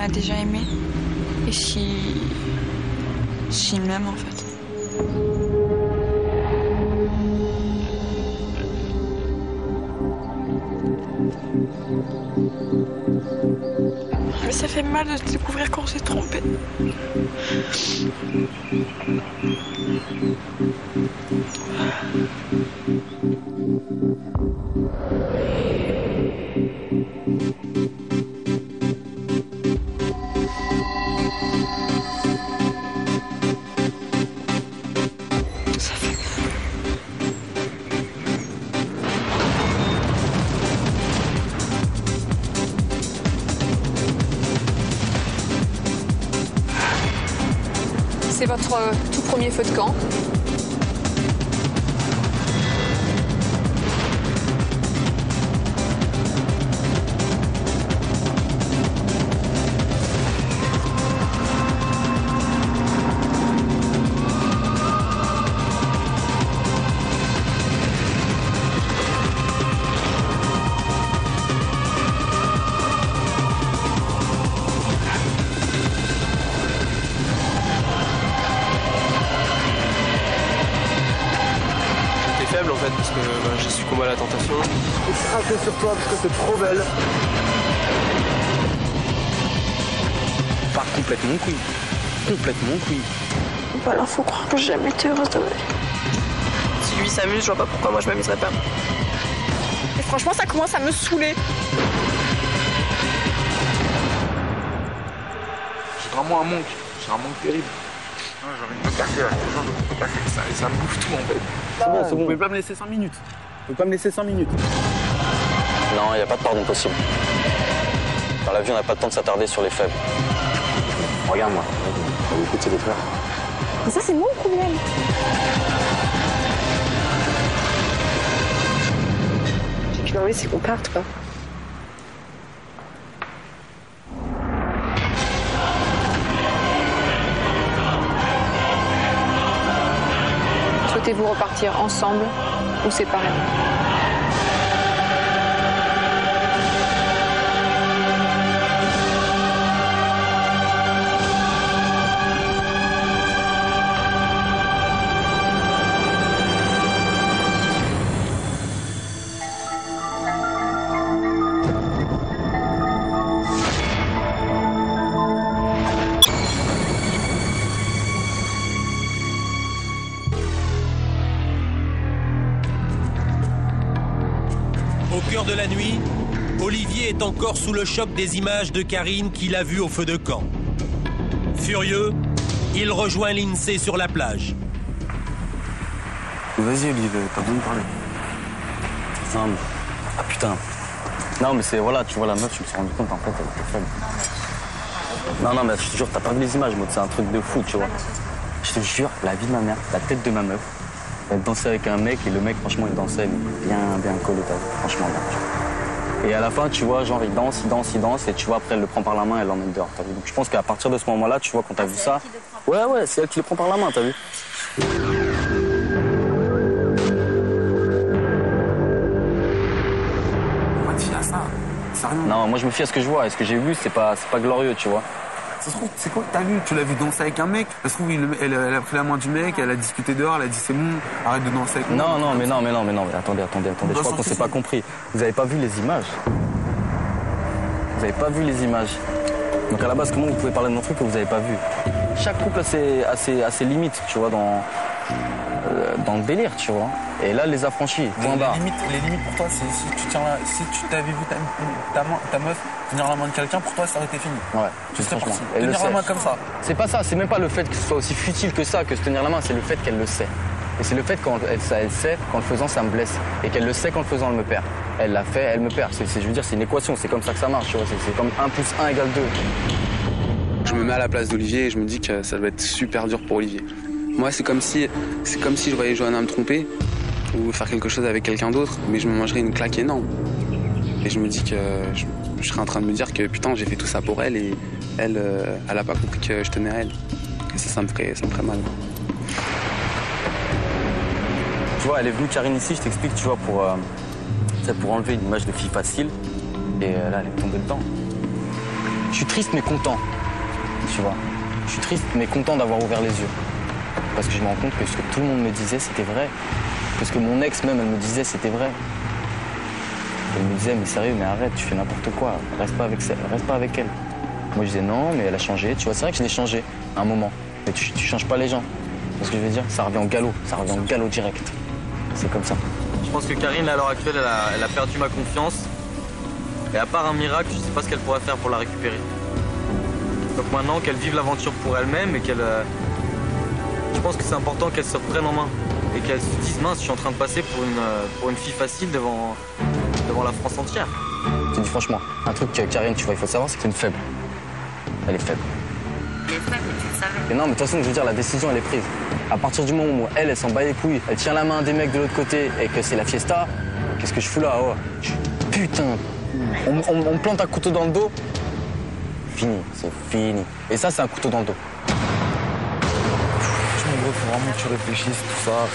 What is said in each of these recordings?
a déjà aimé et s'il m'aime en fait. Mais ça fait mal de découvrir qu'on s'est trompé. C'est votre tout premier feu de camp. Faible en fait parce que j'ai succombé à la tentation. Et craquer sur toi parce que c'est trop belle. Pas complètement couille. Complètement couille. Voilà, faut croire que j'ai jamais été heureuse de ma vie. Si lui s'amuse, je vois pas pourquoi moi je m'amuserais pas. Et franchement, ça commence à me saouler. J'ai vraiment un manque. J'ai un manque terrible. J'ai envie de me casser là, je peux pas faire ça, et ça me bouffe tout en fait. C'est bon, c'est bon. Vous pouvez pas me laisser 5 minutes. Vous pouvez pas me laisser 5 minutes. Non, il n'y a pas de pardon possible. Dans la vie, on n'a pas de temps de s'attarder sur les faibles. Regarde-moi, t'as beaucoup de ses détruire. Mais ça, c'est mon problème. J'ai qu'une envie, c'est qu'on parte, quoi. Souhaitez-vous repartir ensemble ou séparément? Au cœur de la nuit, Olivier est encore sous le choc des images de Karine qu'il a vues au feu de camp. Furieux, il rejoint l'INSEE sur la plage. Vas-y Olivier, t'as besoin de parler. Non mais... Ah putain. Non mais c'est... Voilà, tu vois la meuf, je me suis rendu compte en fait, elle était faible. Non mais je te jure, t'as pas vu les images, moi, c'est un truc de fou, tu vois. Je te jure, la vie de ma mère, la tête de ma meuf, elle dansait avec un mec et le mec, franchement, il dansait bien collé, franchement bien. Tu vois. Et à la fin, tu vois, genre, il danse, et tu vois, après, elle le prend par la main et elle l'emmène dehors, t'as vu. Donc je pense qu'à partir de ce moment-là, tu vois, quand t'as vu ça... Ouais, c'est elle qui le prend par la main, t'as vu. Non, moi je me fie à ce que je vois, et ce que j'ai vu, c'est pas glorieux, tu vois. Ça se trouve, c'est quoi que t'as vu? Tu l'as vu danser avec un mec? Ça se trouve, elle a pris la main du mec, elle a discuté dehors, elle a dit c'est bon, arrête de danser avec moi. Non, mais attendez, je crois qu'on s'est pas compris. Vous avez pas vu les images? Vous avez pas vu les images? Donc à la base, comment vous pouvez parler de mon truc que vous avez pas vu? Chaque couple a ses limites, tu vois, dans le délire, tu vois. Et là, elle les a franchis, point barre. Les limites pour toi, c'est si tu t'avais vu ta meuf tenir la main de quelqu'un, pour toi, ça aurait été fini. Ouais, tu serais parti. Tenir la main comme ça. C'est pas ça, c'est même pas le fait que ce soit aussi futile que ça, que se tenir la main, c'est le fait qu'elle le sait. Et c'est le fait qu'elle sait qu'en le faisant, ça me blesse. Et qu'elle le sait qu'en le faisant, elle me perd. Elle l'a fait, elle me perd. Je veux dire, c'est une équation, c'est comme ça que ça marche, tu vois. C'est comme 1 + 1 = 2. Je me mets à la place d'Olivier et je me dis que ça doit être super dur pour Olivier. Moi, c'est comme si je voyais Johanna me tromper ou faire quelque chose avec quelqu'un d'autre, mais je me mangerais une claque énorme. Et je me dis que je serais en train de me dire que putain, j'ai fait tout ça pour elle et elle a pas compris que je tenais à elle. Et ça me ferait mal. Tu vois, elle est venue, Karine, ici, je t'explique, tu vois, pour enlever une image de fille facile. Et là, elle est tombée dedans. Je suis triste mais content, tu vois. Je suis triste mais content d'avoir ouvert les yeux. Parce que je me rends compte que ce que tout le monde me disait, c'était vrai. Que ce que mon ex même, elle me disait, c'était vrai. Elle me disait, mais sérieux, mais arrête, tu fais n'importe quoi. Reste pas avec elle. Moi, je disais non, mais elle a changé. Tu vois, c'est vrai que je l'ai changé à un moment. Mais tu changes pas les gens. Tu vois ce que je veux dire? Ça revient au galop direct. C'est comme ça. Je pense que Karine, à l'heure actuelle, elle a perdu ma confiance. Et à part un miracle, je sais pas ce qu'elle pourrait faire pour la récupérer. Donc maintenant, qu'elle vive l'aventure pour elle-même et qu'elle... Je pense que c'est important qu'elle se reprenne en main. Et qu'elle se dise, mince, je suis en train de passer pour une fille facile devant la France entière. Je te dis franchement, un truc que Karine, tu vois, il faut savoir, c'est que c'est une faible. Elle est faible. Elle est faible, tu le savais. Mais non, mais de toute façon, je veux dire, la décision, elle est prise. À partir du moment où elle s'en bat les couilles, elle tient la main des mecs de l'autre côté et que c'est la fiesta, qu'est-ce que je fous là? Oh, putain, on me plante un couteau dans le dos. Fini, c'est fini. Et ça, c'est un couteau dans le dos. Il faut vraiment que tu réfléchisses, tout ça.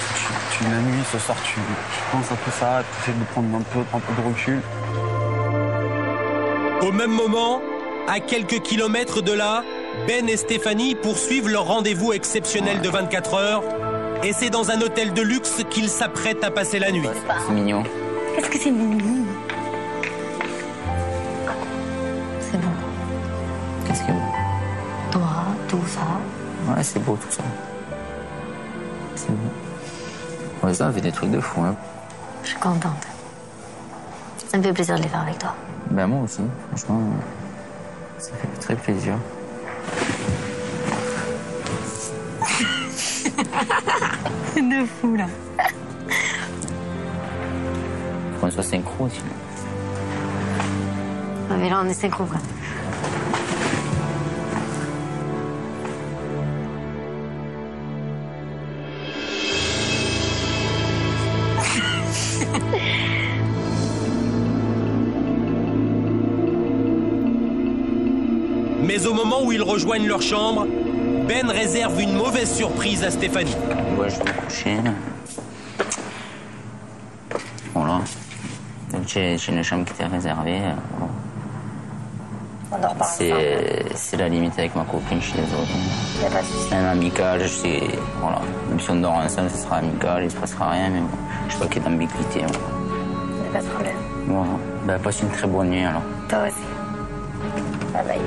La nuit, ce soir, tu penses à tout ça, tu essaies de prendre un peu de recul. Au même moment, à quelques kilomètres de là, Ben et Stéphanie poursuivent leur rendez-vous exceptionnel de 24 heures. Et c'est dans un hôtel de luxe qu'ils s'apprêtent à passer la nuit. C'est mignon. Qu'est-ce que c'est mignon? C'est beau. Qu'est-ce qui est beau? Toi, tout ça. Ouais, c'est beau tout ça. C'est beau. Ouais, ça, on fait des trucs de fou, hein. Je suis contente. Ça me fait plaisir de les faire avec toi. Ben moi aussi, franchement, ça fait très plaisir. C'est de fou, là. Faut qu'on soit synchro, sinon. Ouais, mais là, on est synchro, quoi. Mais au moment où ils rejoignent leur chambre, Ben réserve une mauvaise surprise à Stéphanie. Ouais, je vais me coucher. Voilà. Donc j'ai une chambre qui était réservée. On dort pas C'est la limite avec ma copine, je suis désolé. Y a pas de souci. C'est un amical, voilà. Même si on dort ensemble, ce sera amical, il se passera rien, mais bon, je sais pas qu'il y ait d'ambiguïté. Voilà. Y a pas de problème. Voilà. Ben, passe une très bonne nuit alors. Toi aussi. Bye bye.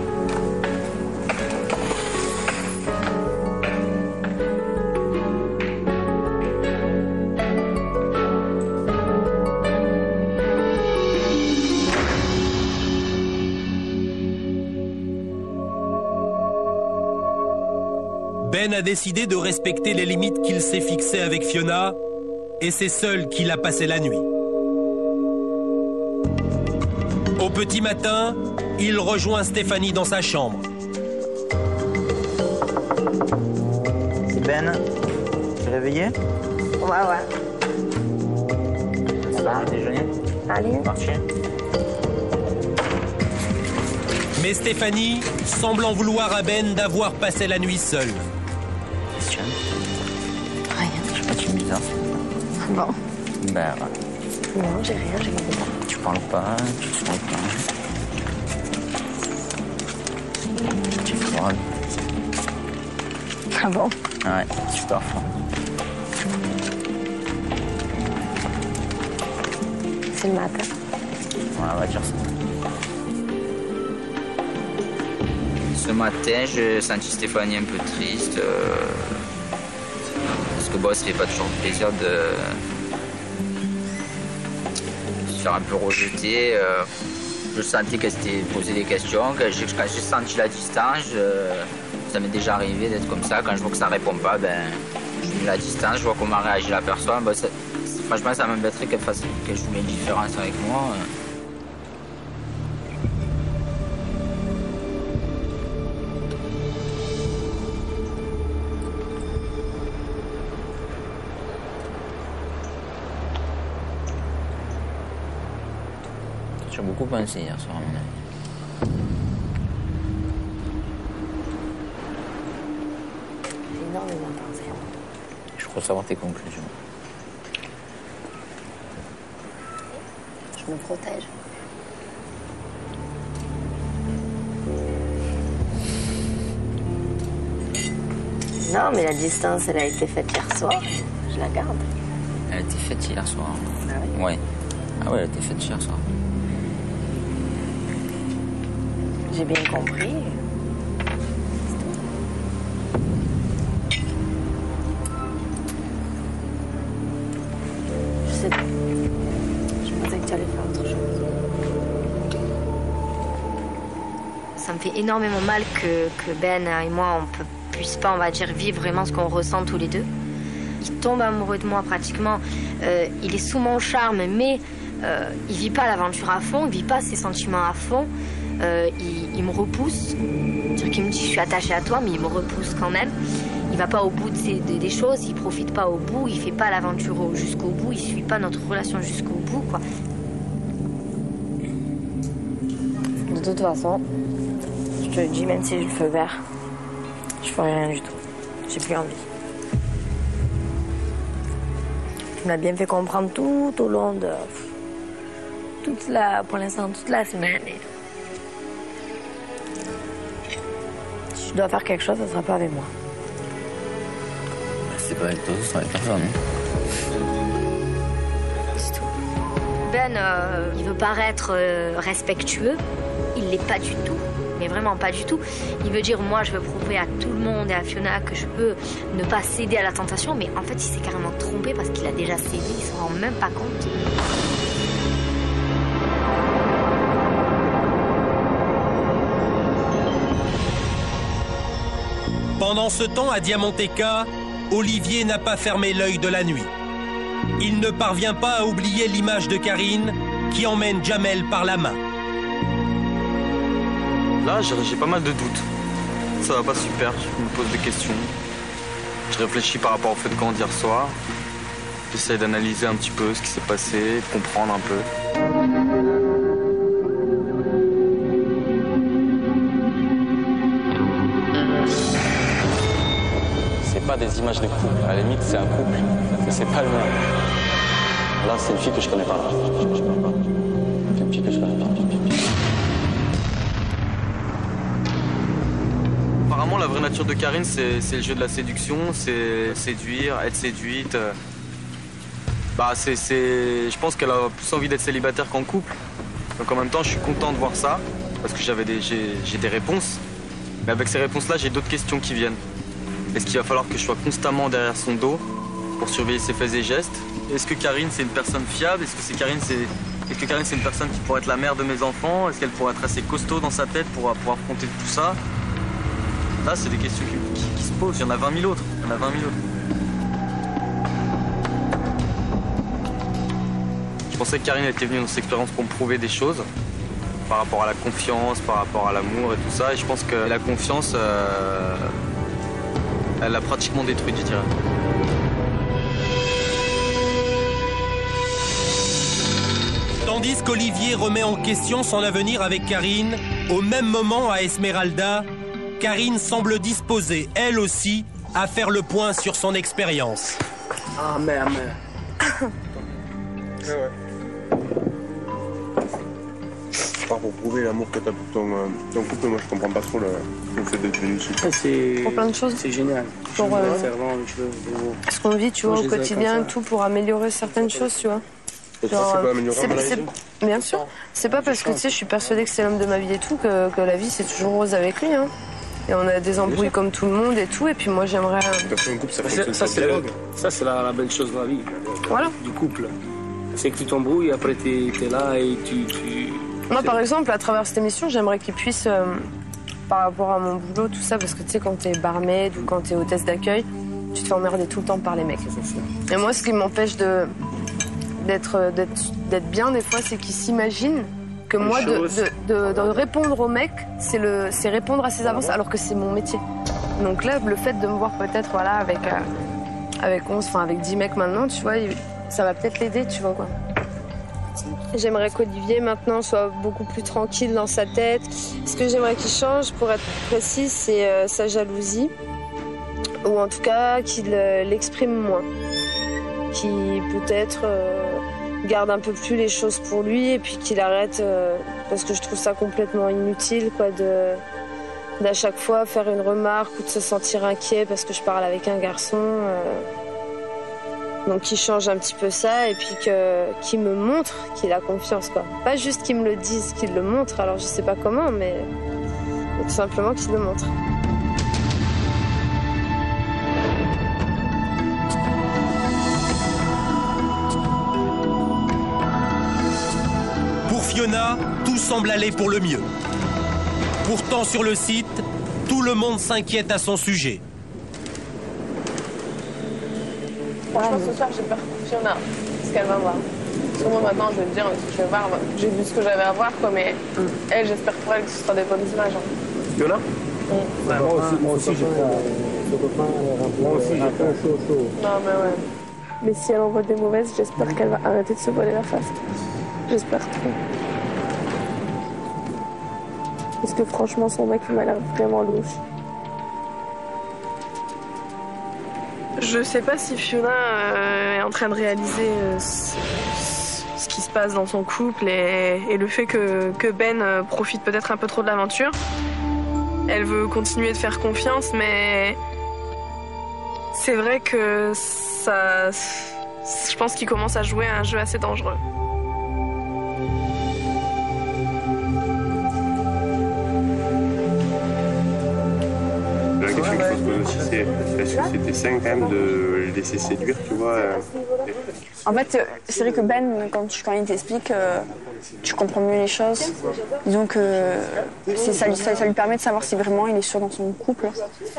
Ben a décidé de respecter les limites qu'il s'est fixées avec Fiona, et c'est seul qu'il a passé la nuit. Au petit matin, il rejoint Stéphanie dans sa chambre. C'est Ben, tu es réveillé? Ouais. Ça va, déjeuner? Allez. Marcher? Mais Stéphanie semble en vouloir à Ben d'avoir passé la nuit seule. Rien. Je sais pas, tu es bizarre. Bon. Ben, Non, j'ai rien, j'ai rien. tu parles pas, tu te sens pas. Tu es froide. Ah bon? Ouais, super fort. C'est le matin. Voilà, on va dire ça. Ce matin, j'ai senti Stéphanie un peu triste. Parce que bon, ça fait pas toujours plaisir de se faire un peu rejeter. Je sentais qu'elle s'était posé des questions. Quand j'ai senti la distance, ça m'est déjà arrivé d'être comme ça. Quand je vois que ça répond pas, ben, je mets la distance, je vois comment réagit la personne. Ben, franchement, ça m'embêterait qu'elle joue mes différences avec moi. J'ai beaucoup pensé hier soir, à mon avis. J'ai énormément pensé. Je crois savoir tes conclusions. Je me protège. Non, mais la distance, elle a été faite hier soir. Je la garde. Elle a été faite hier soir. Ah oui? Ouais. Ah ouais, elle a été faite hier soir. J'ai bien compris. Je sais pas. Je pensais que tu allais faire autre chose. Ça me fait énormément mal que Ben et moi, on puisse pas, on va dire, vivre vraiment ce qu'on ressent tous les deux. Il tombe amoureux de moi pratiquement. Il est sous mon charme, mais il vit pas l'aventure à fond, il vit pas ses sentiments à fond. Il me repousse. C'est-à-dire qu'il me dit je suis attachée à toi, mais il me repousse quand même. Il va pas au bout des choses, il profite pas au bout, il fait pas l'aventure jusqu'au bout, il suit pas notre relation jusqu'au bout, quoi. De toute façon, je te le dis, même si j'ai le feu vert, je ferai rien du tout. J'ai plus envie. Tu m'as bien fait comprendre tout au long de pour l'instant, toute la semaine. Si je dois faire quelque chose, ça sera pas avec moi. C'est pas avec toi, c'est avec personne. C'est tout. Ben, il veut paraître respectueux. Il l'est pas du tout. Mais vraiment pas du tout. Il veut dire, moi, je veux prouver à tout le monde et à Fiona que je peux ne pas céder à la tentation. Mais en fait, il s'est carrément trompé parce qu'il a déjà cédé. Il s'en rend même pas compte. Pendant ce temps, à Diamanteca, Olivier n'a pas fermé l'œil de la nuit. Il ne parvient pas à oublier l'image de Karine qui emmène Jamel par la main. Là, j'ai pas mal de doutes. Ça va pas super, je me pose des questions. Je réfléchis par rapport au fait de camp d'hier soir. J'essaie d'analyser un petit peu ce qui s'est passé, de comprendre un peu. C'est pas des images de couple. À la limite, c'est un couple, mais c'est pas le même. Là, c'est une fille que je connais pas. C'est une fille que je connais pas. Apparemment, la vraie nature de Karine, c'est le jeu de la séduction, c'est séduire, être séduite. Je pense qu'elle a plus envie d'être célibataire qu'en couple. Donc en même temps, je suis content de voir ça, parce que j'ai des réponses. Mais avec ces réponses-là, j'ai d'autres questions qui viennent. Est-ce qu'il va falloir que je sois constamment derrière son dos pour surveiller ses faits et gestes? Est-ce que Karine, c'est une personne fiable? Est-ce que Karine, c'est une personne qui pourrait être la mère de mes enfants? Est-ce qu'elle pourrait être assez costaud dans sa tête pour affronter tout ça? Là, c'est des questions qui se posent. Il y en a 20 000 autres. Je pensais que Karine était venue dans cette expérience pour me prouver des choses par rapport à la confiance, par rapport à l'amour et tout ça. Et je pense que la confiance, elle l'a pratiquement détruite, je dirais. Tandis qu'Olivier remet en question son avenir avec Karine, au même moment à Esmeralda, Karine semble disposée, elle aussi, à faire le point sur son expérience. Ah merde. Ouais. Pour prouver l'amour que t'as pour ton couple, moi je comprends pas trop le fait d'être venu ici. Pour plein de choses. C'est génial. Pour ce qu'on vit, tu vois, au quotidien et tout, pour améliorer certaines choses, tu vois. Genre, c'est pas améliorable la vie. Bien sûr. C'est pas parce que, tu sais, je suis persuadée que c'est l'homme de ma vie et tout, que la vie c'est toujours rose avec lui, hein. Et on a des embrouilles comme tout le monde et tout, et puis moi j'aimerais... Ça c'est la belle chose de la vie. Voilà. Du couple. C'est que tu t'embrouilles, après t'es là et tu... Moi, par exemple, à travers cette émission, j'aimerais qu'il puisse, par rapport à mon boulot, tout ça, parce que tu sais, quand t'es barmaid ou quand t'es hôtesse d'accueil, tu te fais emmerder tout le temps par les mecs. Et moi, ce qui m'empêche d'être bien, des fois, c'est qu'ils s'imaginent que moi, de répondre aux mecs, c'est répondre à ses avances, alors que c'est mon métier. Donc là, le fait de me voir peut-être, voilà, avec 10 mecs maintenant, tu vois, ça va peut-être l'aider, tu vois, quoi. J'aimerais qu'Olivier, maintenant, soit beaucoup plus tranquille dans sa tête. Ce que j'aimerais qu'il change, pour être précis, c'est sa jalousie. Ou en tout cas, qu'il l'exprime moins. Qu'il, peut-être, garde un peu plus les choses pour lui et puis qu'il arrête, parce que je trouve ça complètement inutile, quoi, d'à chaque fois faire une remarque ou de se sentir inquiet parce que je parle avec un garçon. Donc qu'il change un petit peu ça et puis qu'il me montre qu'il a confiance, quoi. Pas juste qu'il me le dise, qu'il le montre, alors je sais pas comment, mais tout simplement qu'il le montre. Pour Fiona, tout semble aller pour le mieux. Pourtant, sur le site, tout le monde s'inquiète à son sujet. Franchement, ce soir, j'ai peur pour Fiona, ce qu'elle va voir. Parce que moi, maintenant, je vais te dire ce que je vais voir. J'ai vu ce que j'avais à voir, quoi, mais elle, j'espère pour elle que ce sera des bonnes images. Hein. Fiona Moi aussi, j'ai fait un chaud. Non, mais ouais. Mais si elle envoie des mauvaises, j'espère qu'elle va arrêter de se voiler la face. J'espère trop. Parce que franchement, son mec, il m'a l'air vraiment louche. Je sais pas si Fiona est en train de réaliser ce qui se passe dans son couple et le fait que Ben profite peut-être un peu trop de l'aventure. Elle veut continuer de faire confiance, mais c'est vrai que ça, je pense qu'il commence à jouer à un jeu assez dangereux. La question qu'il faut se poser aussi, c'est est-ce que c'était sain quand même de le laisser séduire, tu vois En fait, c'est vrai que Ben, quand il t'explique, tu comprends mieux les choses. Disons que ça lui permet de savoir si vraiment il est sûr dans son couple.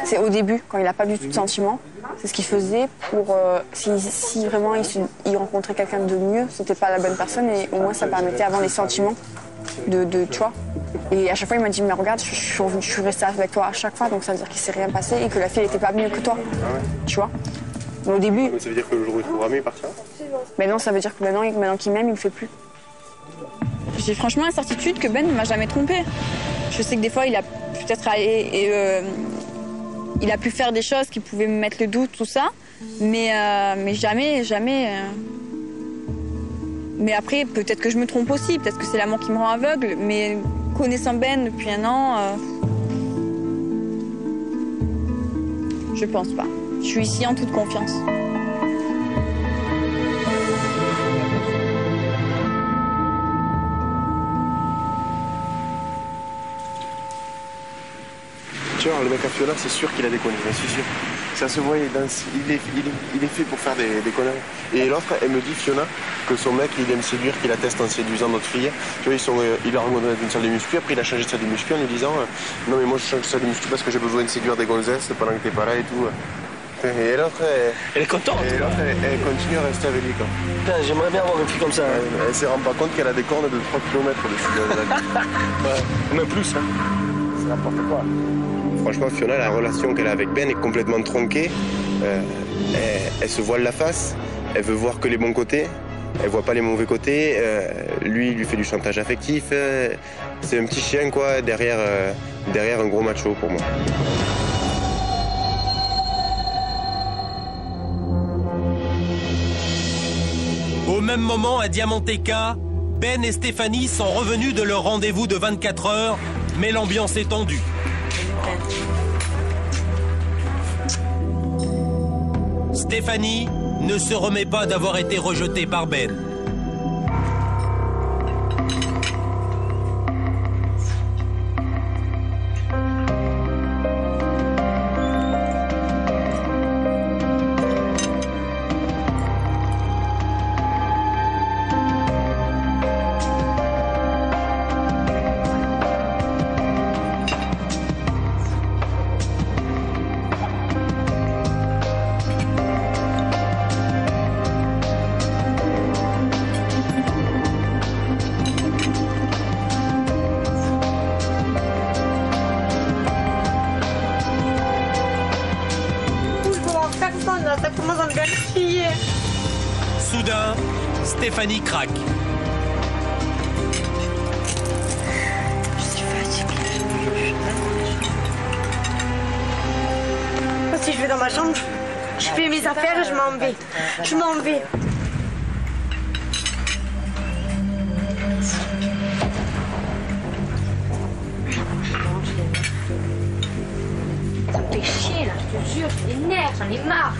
C'est au début, quand il n'a pas du tout de sentiments. C'est ce qu'il faisait pour... si vraiment il rencontrait quelqu'un de mieux, c'était pas la bonne personne et au moins ça permettait avant les sentiments de tu vois. Et à chaque fois, il m'a dit, mais regarde, je suis restée avec toi à chaque fois, donc ça veut dire qu'il s'est rien passé et que la fille n'était pas mieux que toi. Tu vois. Mais au début... Mais ça veut dire que le jour où il trouvera mieux, il partira. Mais non, ça veut dire que maintenant qu'il m'aime, il le fait plus. J'ai franchement la certitude que Ben ne m'a jamais trompée. Je sais que des fois, il a peut-être il a pu faire des choses qui pouvaient me mettre le doute, tout ça, mais jamais. Mais après, peut-être que je me trompe aussi, peut-être que c'est l'amour qui me rend aveugle, mais connaissant Ben depuis un an, je pense pas. Je suis ici en toute confiance. Tu vois, le mec à Fiona, c'est sûr qu'il a des conneries, c'est sûr. Ça se voit, il est fait pour faire des conneries. Et l'autre, elle me dit, Fiona, que son mec, il aime séduire, qu'il atteste en séduisant d'autres filles. Tu vois, il a rencontré dans une salle de muscu, après il a changé de salle de muscu en lui disant non mais moi je change de salle de muscu parce que j'ai besoin de séduire des gonzesses pendant que t'es pas là et tout. Et l'autre, elle est contente. Et l'autre, elle continue à rester avec lui, quoi. Putain, j'aimerais bien avoir une fille comme ça. Elle se rend pas compte qu'elle a des cornes de 3 km dessus de la vie. Ouais, même plus, hein. C'est n'importe quoi. Franchement, Fiona, la relation qu'elle a avec Ben est complètement tronquée. Elle se voile la face, elle veut voir que les bons côtés, elle voit pas les mauvais côtés. Lui, il lui fait du chantage affectif. C'est un petit chien, quoi, derrière un gros macho pour moi. Au même moment, à Diamanteca, Ben et Stéphanie sont revenus de leur rendez-vous de 24 heures, mais l'ambiance est tendue. Stéphanie ne se remet pas d'avoir été rejetée par Ben. Soudain, Stéphanie craque. Je suis fatiguée. Si je vais dans ma chambre, je fais mes affaires et je m'en vais. Je m'en vais. ai marre.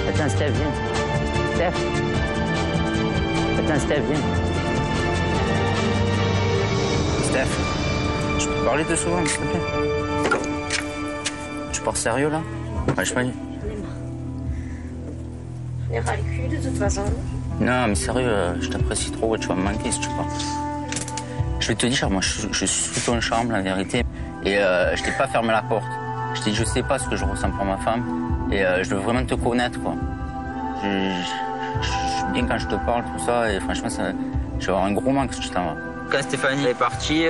Attends, Steph, viens. Steph. Attends, Steph, viens. Steph, je peux te parler de souvent, s'il te plaît? Tu pars sérieux, là? Ouais, je m'en dis. On est ras le cul, de toute façon. Non, mais sérieux, je t'apprécie trop, tu vas me manquer si tu pars. Je vais te dire, moi, je suis sous ton charme, la vérité. Et je t'ai pas fermé la porte. Je t'ai dit, je sais pas ce que je ressens pour ma femme. Et je veux vraiment te connaître, quoi. Je suis bien quand je te parle, tout ça. Et franchement, je vais avoir un gros manque si tu t'en vas. Quand Stéphanie est partie,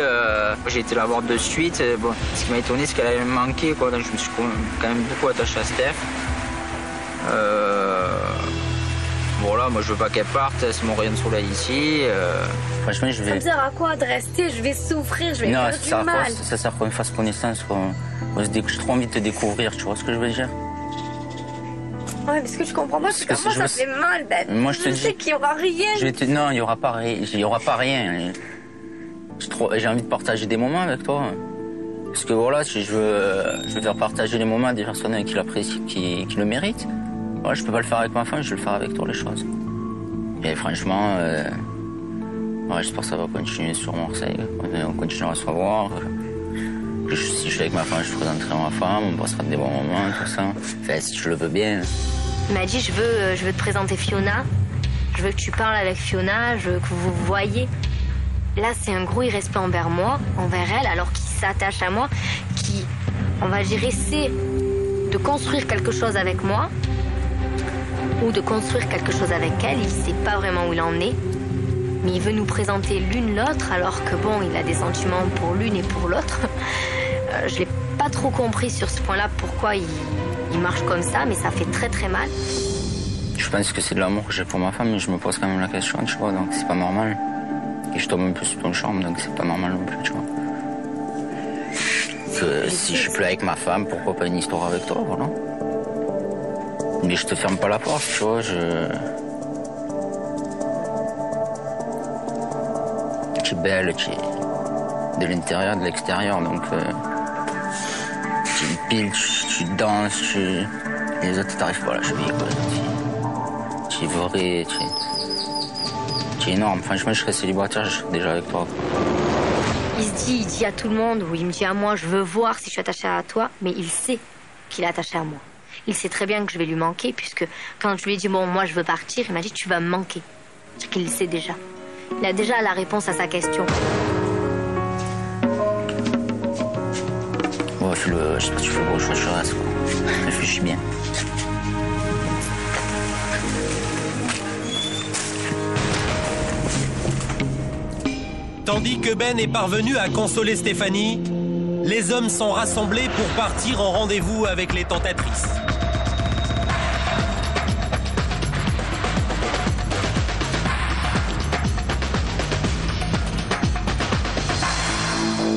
j'ai été la voir de suite. Bon, ce qui m'a étonné, c'est qu'elle allait me manquer, quoi. Donc, je me suis quand même beaucoup attaché à Steph. Voilà, moi je veux pas qu'elle parte, c'est mon rayon de soleil ici. Franchement, je vais. Ça me sert à quoi de rester? Je vais souffrir, je vais faire du mal. Ça sert qu'on fasse connaissance, j'ai trop envie de te découvrir, tu vois ce que je veux dire? Ouais, mais ce que je comprends pas, c'est que moi ça fait mal, Ben. Moi je te sais qu'il y aura rien. Non, il y aura pas rien. J'ai envie de partager des moments avec toi. Parce que voilà, si je veux faire partager les moments à des personnes qui l'apprécient, qui le méritent. Ouais, je peux pas le faire avec ma femme, je vais le faire avec toi, les choses. Et franchement, j'espère que ça va continuer sur Marseille. On continuera à se revoir. Si je suis avec ma femme, je présenterai ma femme, on passera des bons moments, tout ça. Enfin, si tu le veux bien. Il m'a dit, je veux te présenter Fiona. Je veux que tu parles avec Fiona, je veux que vous vous voyez. Là, c'est un gros irrespect envers moi, envers elle, alors qu'il s'attache à moi, qui, on va dire, essaie de construire quelque chose avec moi. Ou de construire quelque chose avec elle, il sait pas vraiment où il en est, mais il veut nous présenter l'une l'autre, alors que bon, il a des sentiments pour l'une et pour l'autre. Je l'ai pas trop compris sur ce point-là, pourquoi il marche comme ça, mais ça fait très très mal. Je pense que c'est de l'amour que j'ai pour ma femme, mais je me pose quand même la question, tu vois, donc c'est pas normal. Et je tombe un peu sous ton charme, donc c'est pas normal non plus, tu vois. Que si je suis plus avec ma femme, pourquoi pas une histoire avec toi, voilà. Mais je te ferme pas la porte, tu vois, Tu es belle, tu es de l'intérieur, de l'extérieur, donc tu piles, tu danses, les autres t'arrivent pas à la cheville, quoi. Tu es vrai, tu es énorme. Franchement, je serais célibataire, je serais déjà avec toi. Il dit à tout le monde, ou il me dit à moi, je veux voir si je suis attachée à toi, mais il sait qu'il est attaché à moi. Il sait très bien que je vais lui manquer, puisque quand je lui ai dit, bon, moi je veux partir, il m'a dit, tu vas me manquer. C'est qu'il le sait déjà. Il a déjà la réponse à sa question. Ouais, je sais pas si tu fais beaucoup de choses, je reste, quoi. Réfléchis bien. Tandis que Ben est parvenu à consoler Stéphanie, les hommes sont rassemblés pour partir en rendez-vous avec les tentatrices.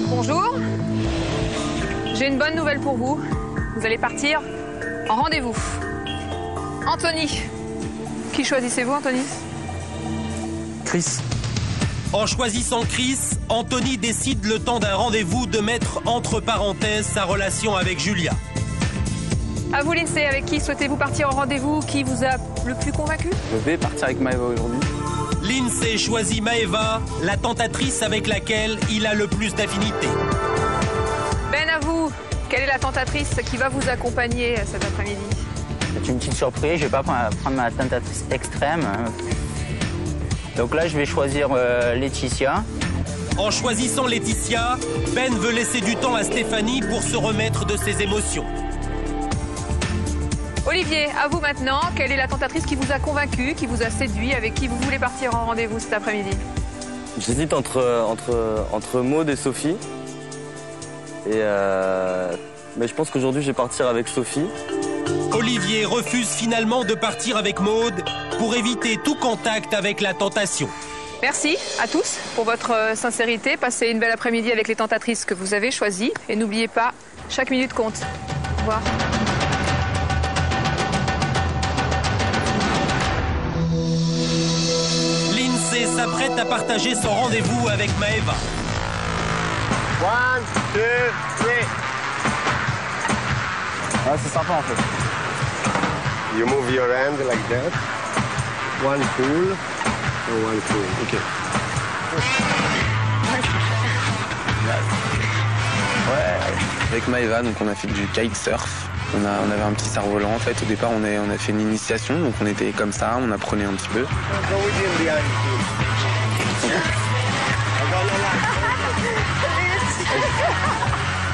Bonjour. J'ai une bonne nouvelle pour vous. Vous allez partir en rendez-vous. Anthony. Qui choisissez-vous, Anthony? Chris. En choisissant Chris, Anthony décide le temps d'un rendez-vous de mettre entre parenthèses sa relation avec Julia. À vous, Lindsay, avec qui souhaitez-vous partir en rendez-vous? Qui vous a le plus convaincu? Je vais partir avec Maëva aujourd'hui. Lindsay choisit Maëva, la tentatrice avec laquelle il a le plus d'affinité. Ben, à vous, quelle est la tentatrice qui va vous accompagner cet après-midi? C'est une petite surprise, je vais pas prendre ma tentatrice extrême. Donc là, je vais choisir Laetitia. En choisissant Laetitia, Ben veut laisser du temps à Stéphanie pour se remettre de ses émotions. Olivier, à vous maintenant. Quelle est la tentatrice qui vous a convaincu, qui vous a séduit, avec qui vous voulez partir en rendez-vous cet après-midi? J'hésite entre Maud et Sophie. Mais je pense qu'aujourd'hui, je vais partir avec Sophie. Olivier refuse finalement de partir avec Maud pour éviter tout contact avec la tentation. Merci à tous pour votre sincérité. Passez une belle après-midi avec les tentatrices que vous avez choisies. Et n'oubliez pas, chaque minute compte. Au revoir. Lindsay s'apprête à partager son rendez-vous avec Maëva. 1, 2, 3. Ouais, c'est sympa en fait. You move your hand like that. One pull, one pull. Ok. Ouais, avec Maëva, donc on a fait du kitesurf. On avait un petit cerf-volant. En fait, au départ, on a fait une initiation, donc on était comme ça, on apprenait un petit peu.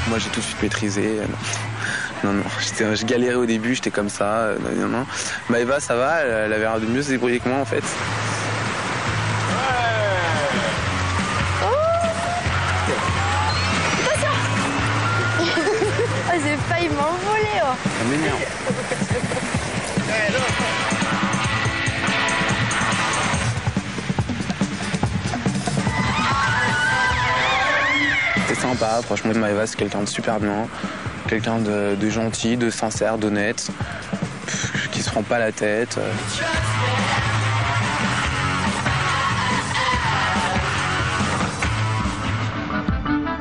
Moi, j'ai tout de suite maîtrisé. Non, je galérais au début, j'étais comme ça. Non. Maëva, ça va, elle avait l'air de mieux se débrouiller que moi, en fait. J'ai failli m'envoler. Oh. Ça m'énerve. C'est sympa, franchement, Maëva, c'est quelqu'un de super bien. Quelqu'un de gentil, de sincère, d'honnête, qui se prend pas la tête.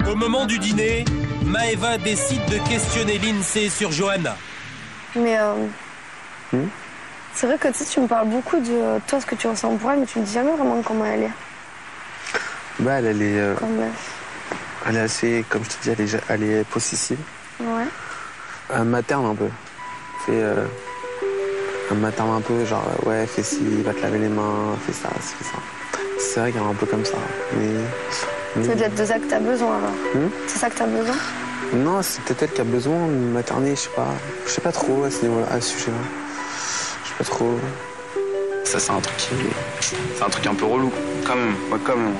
Au moment du dîner, Maëva décide de questionner l'INSEE sur Johanna. Mais c'est vrai que tu me parles beaucoup de toi, ce que tu ressens pour elle, mais tu me dis jamais vraiment comment elle est. Bah, elle est... Elle est assez, comme je te dis, elle est possessive. Ouais. Elle materne un peu. Elle materne un peu, genre, ouais, fais ci, va te laver les mains, fais ça, fais ça. C'est vrai qu'elle est un peu comme ça. Mais... C'est peut-être de ça que t'as besoin, alors. C'est ça que t'as besoin? Non, c'est peut-être elle qui a besoin de materner, je sais pas trop à ce niveau-là, à ce sujet-là. Je sais pas trop. Ça, c'est un truc un peu relou, quand même. Ouais, quand même.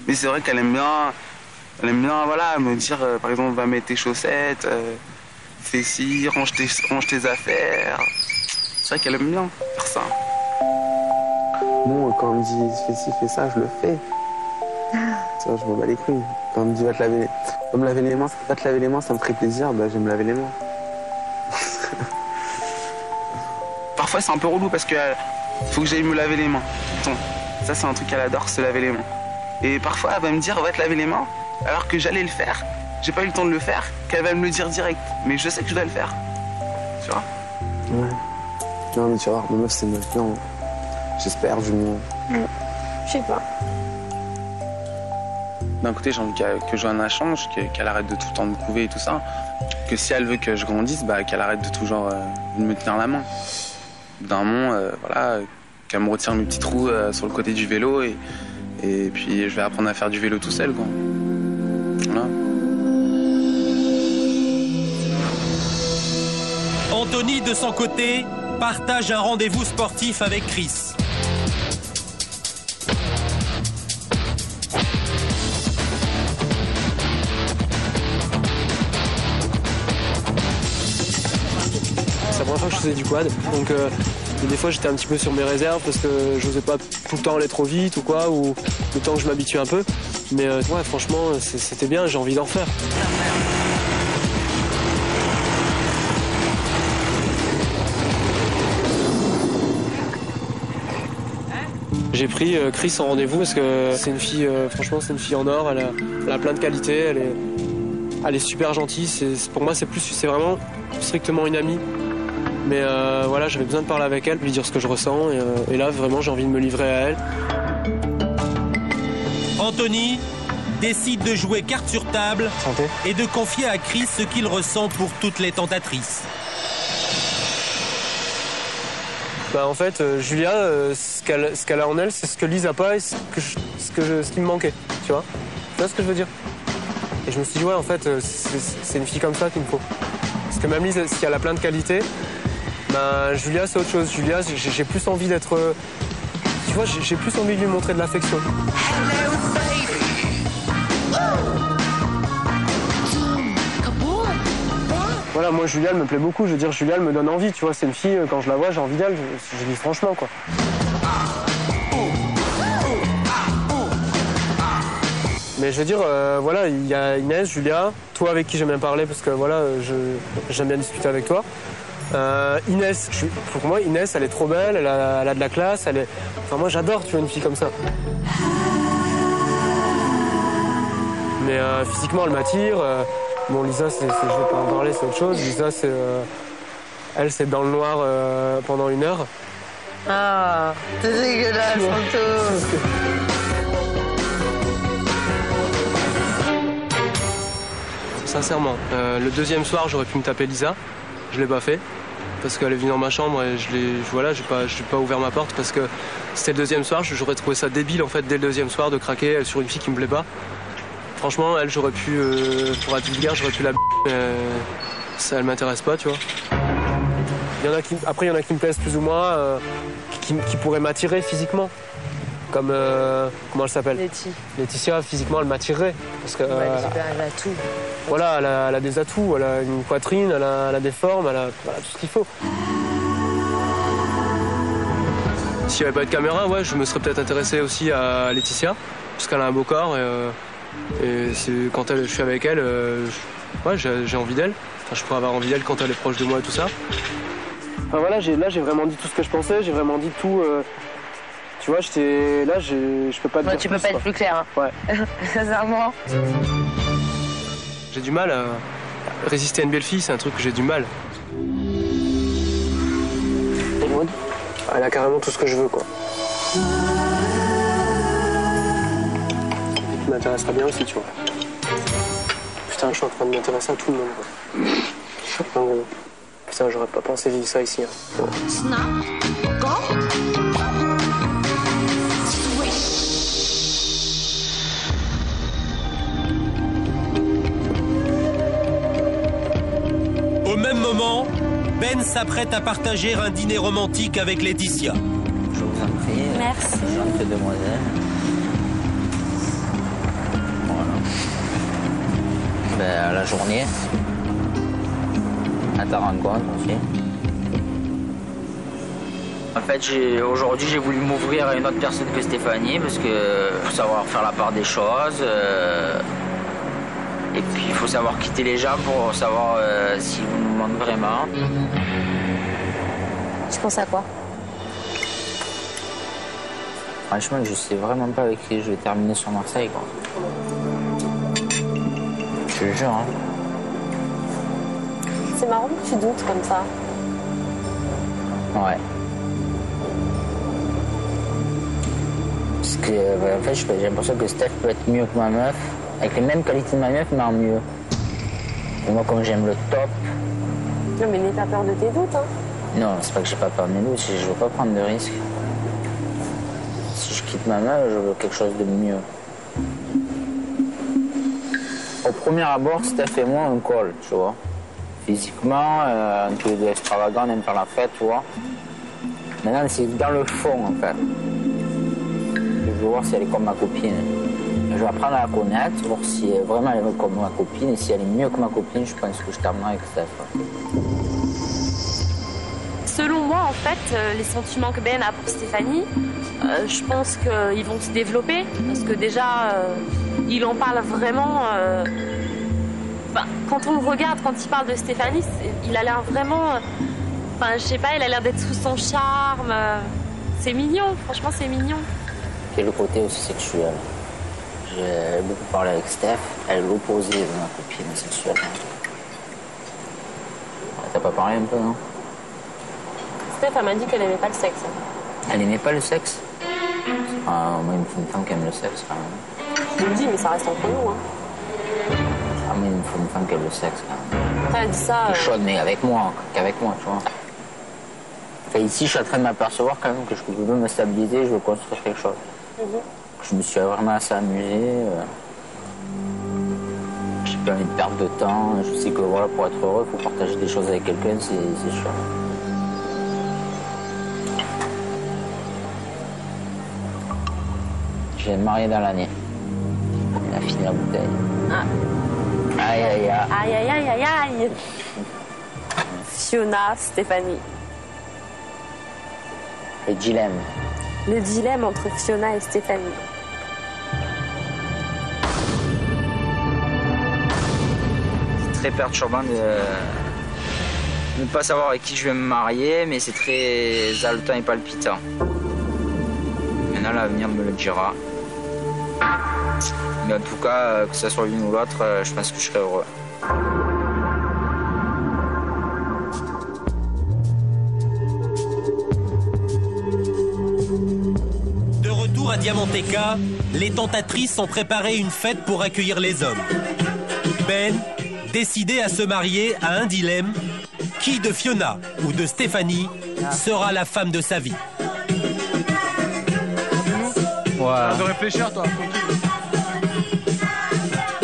Mais c'est vrai qu'elle aime bien, voilà, me dire, par exemple, va mettre tes chaussettes, fais ci, range tes affaires. C'est vrai qu'elle aime bien faire ça. Bon, quand on me dit fais ci, fais ça, je le fais. Ça, je me bats les couilles. Quand on me dit va te laver les mains, va te laver les mains, ça me ferait plaisir, bah je vais me laver les mains. Parfois c'est un peu relou parce que faut que j'aille me laver les mains. Attends, ça c'est un truc qu'elle adore, se laver les mains. Et parfois elle va me dire va te laver les mains, alors que j'allais le faire. J'ai pas eu le temps de le faire, qu'elle va me le dire direct. Mais je sais que je dois le faire. Tu vois? Ouais. Non mais tu vas voir, ma meuf c'est meuf. Non. J'espère du moins. Je sais pas. D'un côté, j'ai envie que Johanna change, qu'elle arrête de tout le temps me couver et tout ça. Que si elle veut que je grandisse, bah, qu'elle arrête de toujours me tenir la main. D'un moment, voilà, qu'elle me retire mes petits trous sur le côté du vélo et puis je vais apprendre à faire du vélo tout seul, quoi. Voilà. Anthony, de son côté, partage un rendez-vous sportif avec Chris. C'est la première fois que je faisais du quad, donc des fois j'étais un petit peu sur mes réserves parce que je n'osais pas tout le temps aller trop vite ou quoi, ou le temps que je m'habitue un peu. Mais ouais, franchement, c'était bien, j'ai envie d'en refaire. J'ai pris Chris en rendez-vous parce que c'est une fille, franchement, c'est une fille en or, elle a plein de qualités, elle est super gentille. Pour moi, c'est vraiment strictement une amie. Mais voilà, j'avais besoin de parler avec elle, lui dire ce que je ressens. Et là, vraiment, j'ai envie de me livrer à elle. Anthony décide de jouer carte sur table et de confier à Chris ce qu'il ressent pour toutes les tentatrices. Bah, en fait, Julia, ce qu'elle a en elle, c'est ce que Lise n'a pas et ce qui me manquait. Tu vois ce que je veux dire? Et je me suis dit, ouais, en fait, c'est une fille comme ça qu'il me faut. Parce que même Lise, si elle a plein de qualités, ben, Julia, c'est autre chose. Julia, j'ai plus envie d'être... tu vois, j'ai plus envie de lui montrer de l'affection. Voilà, moi, Julia, elle me plaît beaucoup. Je veux dire, Julia, elle me donne envie. Tu vois, c'est une fille, quand je la vois, j'ai envie d'elle. Je dis franchement, quoi. Mais je veux dire, voilà, il y a Inès, Julia, toi avec qui j'aime bien parler parce que voilà, j'aime bien discuter avec toi. Inès, pour moi, Inès, elle est trop belle, elle a de la classe, enfin moi j'adore, tu vois, une fille comme ça. Mais physiquement, elle m'attire. Bon, Lisa, je vais pas en parler, c'est autre chose. Lisa, elle, c'est dans le noir pendant 1 heure. Ah, c'est dégueulasse, Anto. Sincèrement, le 2e soir, j'aurais pu me taper Lisa. Je l'ai pas fait. Parce qu'elle est venue dans ma chambre et j'ai pas ouvert ma porte parce que c'était le 2e soir, j'aurais trouvé ça débile en fait dès le 2e soir de craquer sur une fille qui me plaît pas. Franchement, elle, j'aurais pu, pour être vulgaire, j'aurais pu la mais ça, elle m'intéresse pas, tu vois. Après, il y en a qui me plaisent plus ou moins, qui pourraient m'attirer physiquement. Comme, comment elle s'appelle ? Laetitia, physiquement, elle m'attirerait. Parce que, elle a tout. Voilà, elle a des atouts, elle a une poitrine, elle a des formes, elle a tout ce qu'il faut. S'il n'y avait pas eu de caméra, ouais, je me serais peut-être intéressé aussi à Laetitia, parce qu'elle a un beau corps et quand je suis avec elle, ouais, j'ai envie d'elle. Enfin, je pourrais avoir envie d'elle quand elle est proche de moi et tout ça. Enfin, voilà, là j'ai vraiment dit tout ce que je pensais, j'ai vraiment dit tout. Tu vois, je peux pas te dire tu peux pas être plus clair. Hein. Ouais. Sincèrement. J'ai du mal à résister à une belle fille, c'est un truc que j'ai du mal. Et Maud, elle a carrément tout ce que je veux, quoi. Tu m'intéresseras bien aussi, tu vois. Putain, je suis en train de m'intéresser à tout le monde, quoi. Donc, putain, j'aurais pas pensé vivre ça ici. Hein. Au même moment, Ben s'apprête à partager un dîner romantique avec Laetitia. Je vous en prie. Merci. Gentille demoiselle. Voilà. Ben, à la journée. À ta rencontre aussi. En fait, aujourd'hui, j'ai voulu m'ouvrir à une autre personne que Stéphanie parce que faut savoir faire la part des choses. Et puis, il faut savoir quitter les gens pour savoir s'ils nous manquent vraiment. Tu penses à quoi? Franchement, je sais vraiment pas avec qui je vais terminer sur Marseille, quoi. Je te jure, hein. C'est marrant que tu doutes comme ça. Ouais. Parce que, en fait, j'ai l'impression que Steph peut être mieux que ma meuf, avec les mêmes qualités de ma meuf, mais en mieux. Et moi, comme j'aime le top... Non, mais n'aie pas peur de tes doutes, hein. Non, c'est pas que j'ai pas peur de mes doutes, je veux pas prendre de risques. Si je quitte ma meuf, je veux quelque chose de mieux. Au premier abord, Steph et moi, on colle, tu vois. Physiquement, tous les deux extravagants, on aime faire la fête, tu vois. Maintenant, c'est dans le fond, en fait. Je veux voir si elle est comme ma copine. Je vais apprendre à la connaître, voir si vraiment elle est comme ma copine. Et si elle est mieux que ma copine, je pense que je terminerai avec Steph. Ouais. Selon moi, en fait, les sentiments que Ben a pour Stéphanie, je pense qu'ils vont se développer. Parce que déjà, il en parle vraiment... quand on le regarde, quand il parle de Stéphanie, il a l'air vraiment... Enfin, je sais pas, il a l'air d'être sous son charme. C'est mignon, franchement, c'est mignon. Et le côté aussi sexuel. J'ai beaucoup parlé avec Steph, elle est l'opposé de ma copine sexuelle. T'as pas parlé un peu, non? Steph, elle m'a dit qu'elle aimait pas le sexe. Elle aimait pas le sexe? Moi, il me faut une femme qui aime le sexe, quand même. Je le dis, mais ça reste entre nous, hein. Ah, mais il me faut une femme qui aime le sexe, quand même. T'as dit ça... Chaude, mais qu'avec moi, tu vois. Enfin, ici, je suis en train de m'apercevoir quand même que je veux me stabiliser, je veux construire quelque chose. Je me suis vraiment assez amusé. J'ai pas envie de perdre de temps. Je sais que voilà, pour être heureux, il faut partager des choses avec quelqu'un, c'est sûr. Je vais me marier dans l'année. Il a fini la bouteille. Ah. Aïe, aïe, aïe. Aïe, aïe, aïe, aïe, aïe. Fiona, Stéphanie. Le dilemme. Le dilemme entre Fiona et Stéphanie. C'est très perturbant de ne pas savoir avec qui je vais me marier, mais c'est très haletant et palpitant. Maintenant, l'avenir me le dira. Mais en tout cas, que ce soit l'une ou l'autre, je pense que je serais heureux. De retour à Diamanteca, les tentatrices ont préparé une fête pour accueillir les hommes. Ben, décidé à se marier, a un dilemme. Qui de Fiona ou de Stéphanie sera la femme de sa vie? Ouais. De réfléchir, toi.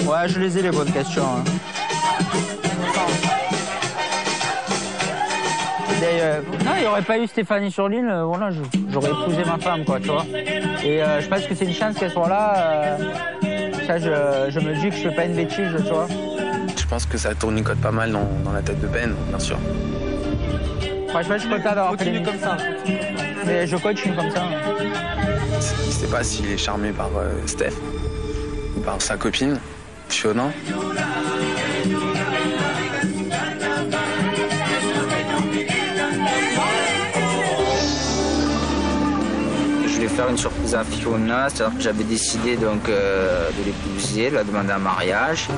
Ouais, je les ai les bonnes questions. Hein. Non, il n'y aurait pas eu Stéphanie sur l'île, voilà, j'aurais épousé ma femme, quoi, tu vois. Et je pense que c'est une chance qu'elle soit là. Ça, je me dis que je fais pas une bêtise, tu vois. Je pense que ça tournicote pas mal dans la tête de Ben, bien sûr. Franchement, je suis content d'avoir fait l'émission. Comme ça. Mais je continue comme ça. Il sait pas s'il est charmé par Steph ou par sa copine, Fiona. Je voulais faire une surprise à Fiona, c'est-à-dire que j'avais décidé donc de l'épouser, de la demander en mariage.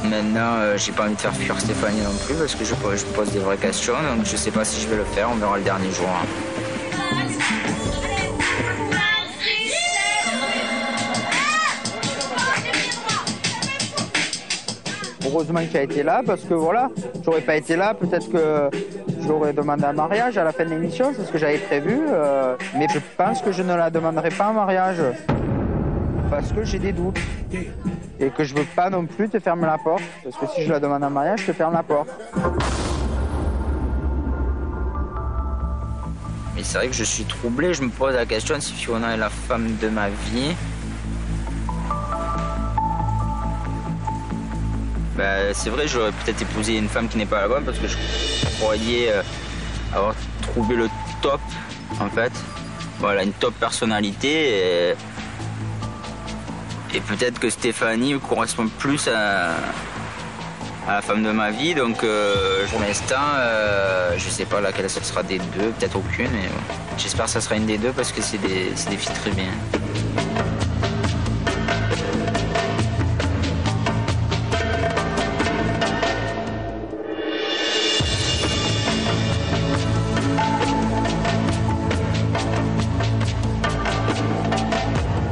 Maintenant, j'ai pas envie de faire fuir Stéphanie non plus parce que je me pose des vraies questions, donc je sais pas si je vais le faire, on verra le dernier jour. Hein. Heureusement qu'il a été là parce que voilà, j'aurais pas été là, peut-être que je l'aurais demandé en mariage à la fin de l'émission, c'est ce que j'avais prévu, mais je pense que je ne la demanderai pas en mariage parce que j'ai des doutes et que je veux pas non plus te fermer la porte parce que si je la demande en mariage, je te ferme la porte. Mais c'est vrai que je suis troublé, je me pose la question si Fiona est la femme de ma vie. Ben, c'est vrai, j'aurais peut-être épousé une femme qui n'est pas la bonne parce que je croyais avoir trouvé le top, en fait. Voilà, une top personnalité. Et peut-être que Stéphanie correspond plus à la femme de ma vie. Donc, pour l'instant, je sais pas laquelle ce sera des deux, peut-être aucune. Mais j'espère que ça sera une des deux parce que c'est des filles très bien.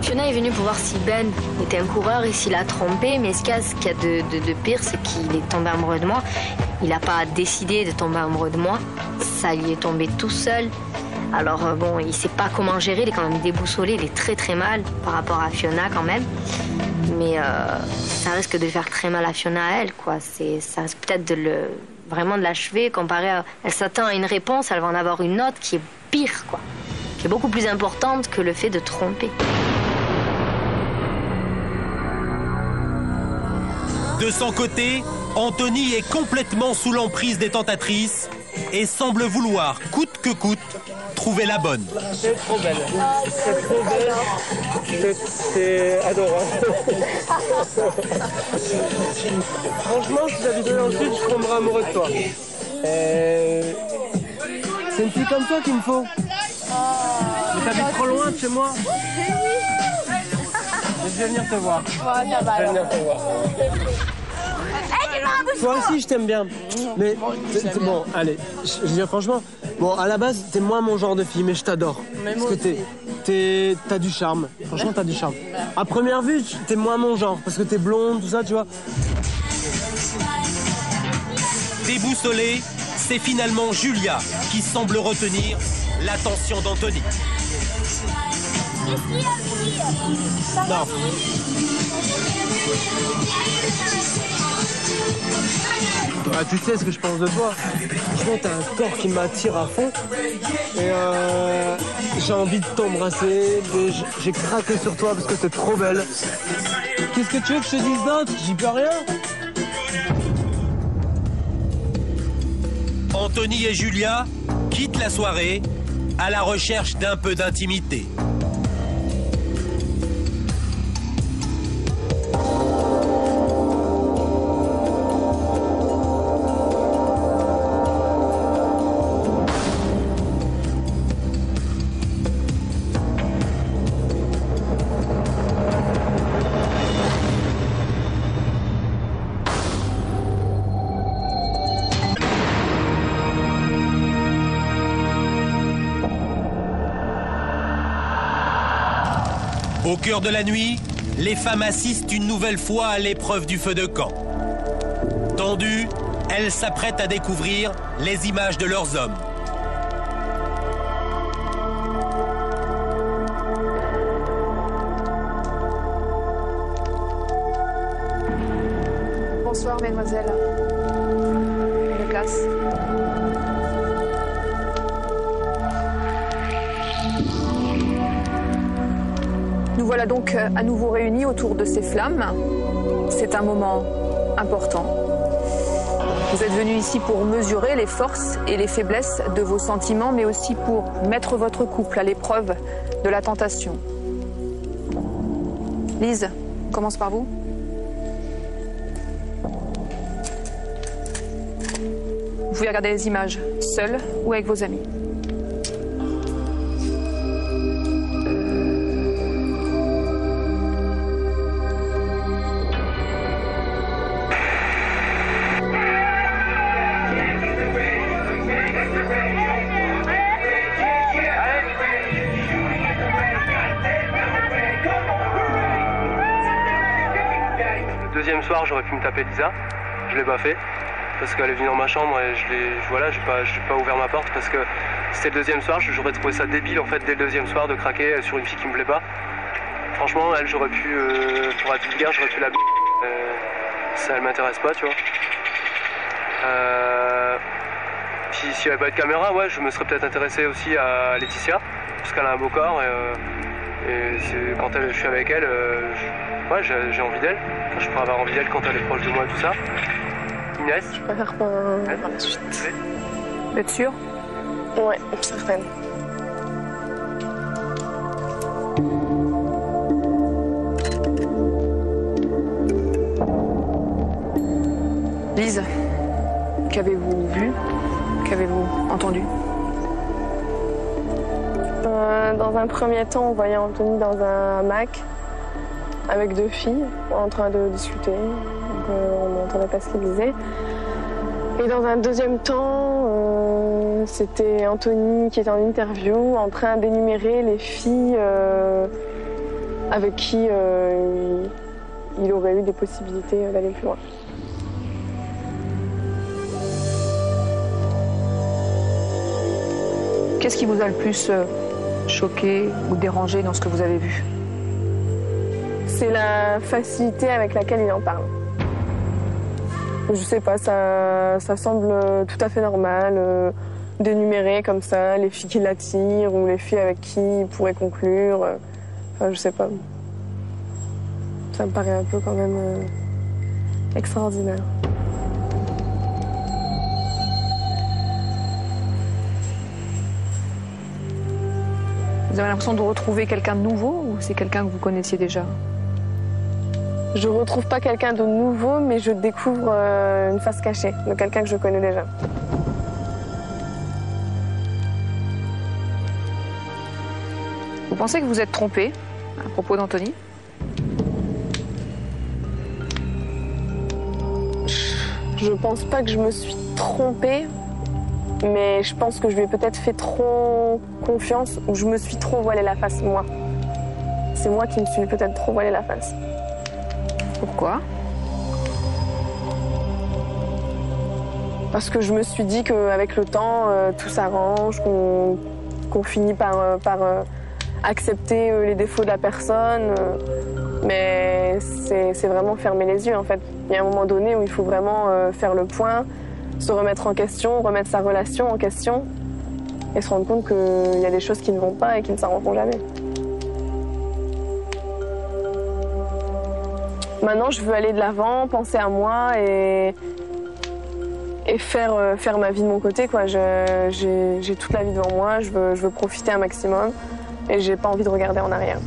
Fiona est venue pour voir si Ben était un coureur et s'il a trompé, mais ce qu'il y a de pire, c'est qu'il est tombé amoureux de moi. Il n'a pas décidé de tomber amoureux de moi, ça lui est tombé tout seul. Alors bon, il sait pas comment gérer, il est quand même déboussolé, il est très très mal par rapport à Fiona quand même. Mais ça risque de faire très mal à Fiona à elle, quoi. Ça risque peut-être vraiment de l'achever comparé à... Elle s'attend à une réponse, elle va en avoir une autre qui est pire, quoi. Qui est beaucoup plus importante que le fait de tromper. De son côté, Anthony est complètement sous l'emprise des tentatrices et semble vouloir, coûte que coûte, trouver la bonne. C'est trop belle. C'est trop belle. C'est adorable. Franchement, si j'habitais dans le sud, je tomberais amoureux de toi. C'est une fille comme toi qu'il me faut. Mais t'habites trop loin de chez moi. Je vais venir te voir. Ouais, ça va. Je vais venir te voir. Toi aussi, je t'aime bien. Mais bon, allez, je veux dire franchement, bon, à la base, t'es moins mon genre de fille, mais je t'adore. Parce que t'as du charme. Franchement, t'as du charme. À première vue, t'es moins mon genre, parce que t'es blonde, tout ça, tu vois. Déboussolée, c'est finalement Julia qui semble retenir l'attention d'Anthony. Non. Ah, tu sais ce que je pense de toi. Franchement, t'as un corps qui m'attire à fond. Et j'ai envie de t'embrasser. J'ai craqué sur toi parce que t'es trop belle. Qu'est-ce que tu veux que je te dise d'autre? J'y peux rien. Anthony et Julia quittent la soirée à la recherche d'un peu d'intimité. Au cœur de la nuit, les femmes assistent une nouvelle fois à l'épreuve du feu de camp. Tendues, elles s'apprêtent à découvrir les images de leurs hommes. Bonsoir, mesdemoiselles. Une place. Nous voilà donc à nouveau réunis autour de ces flammes. C'est un moment important. Vous êtes venus ici pour mesurer les forces et les faiblesses de vos sentiments, mais aussi pour mettre votre couple à l'épreuve de la tentation. Lise, on commence par vous. Vous pouvez regarder les images seul ou avec vos amis. Le deuxième soir, j'aurais pu me taper Lisa. Je l'ai pas fait. Parce qu'elle est venue dans ma chambre et j'ai pas ouvert ma porte parce que c'était le deuxième soir, j'aurais trouvé ça débile en fait dès le deuxième soir de craquer sur une fille qui me plaît pas. Franchement, elle, j'aurais pu, pour être vulgaire, j'aurais pu la ça, elle m'intéresse pas, tu vois. Puis s'il n'y avait pas eu de caméra, ouais, je me serais peut-être intéressé aussi à Laetitia, parce qu'elle a un beau corps et quand je suis avec elle, ouais, j'ai envie d'elle. Enfin, je pourrais avoir envie d'elle quand elle est proche de moi et tout ça. Inès, je préfère pas par la suite. Vous êtes sûre? Ouais, certaine. Lise, qu'avez-vous vu? Qu'avez-vous entendu? Dans un premier temps, on voyait Anthony dans un hamac avec deux filles en train de discuter. On n'entendait pas ce qu'ils disaient. Et dans un deuxième temps, c'était Anthony qui était en interview, en train d'énumérer les filles avec qui il aurait eu des possibilités d'aller plus loin. Qu'est-ce qui vous a le plus choqué ou dérangé dans ce que vous avez vu? C'est la facilité avec laquelle il en parle. Je sais pas, ça semble tout à fait normal d'énumérer comme ça les filles qui l'attirent ou les filles avec qui il pourrait conclure. Enfin, je sais pas. Ça me paraît un peu quand même extraordinaire. Vous avez l'impression de retrouver quelqu'un de nouveau ou c'est quelqu'un que vous connaissiez déjà? Je retrouve pas quelqu'un de nouveau, mais je découvre une face cachée de quelqu'un que je connais déjà. Vous pensez que vous êtes trompé à propos d'Anthony? Je pense pas que je me suis trompée, mais je pense que je lui ai peut-être fait trop confiance ou je me suis trop voilé la face, moi. C'est moi qui me suis peut-être trop voilé la face. Pourquoi? Parce que je me suis dit qu'avec le temps, tout s'arrange, qu'on finit par accepter les défauts de la personne. Mais c'est vraiment fermer les yeux, en fait. Il y a un moment donné où il faut vraiment faire le point, se remettre en question, remettre sa relation en question et se rendre compte qu'il y a des choses qui ne vont pas et qui ne s'arrangeront jamais. Maintenant, je veux aller de l'avant, penser à moi et faire ma vie de mon côté, quoi. J'ai toute la vie devant moi, je veux profiter un maximum et j'ai pas envie de regarder en arrière.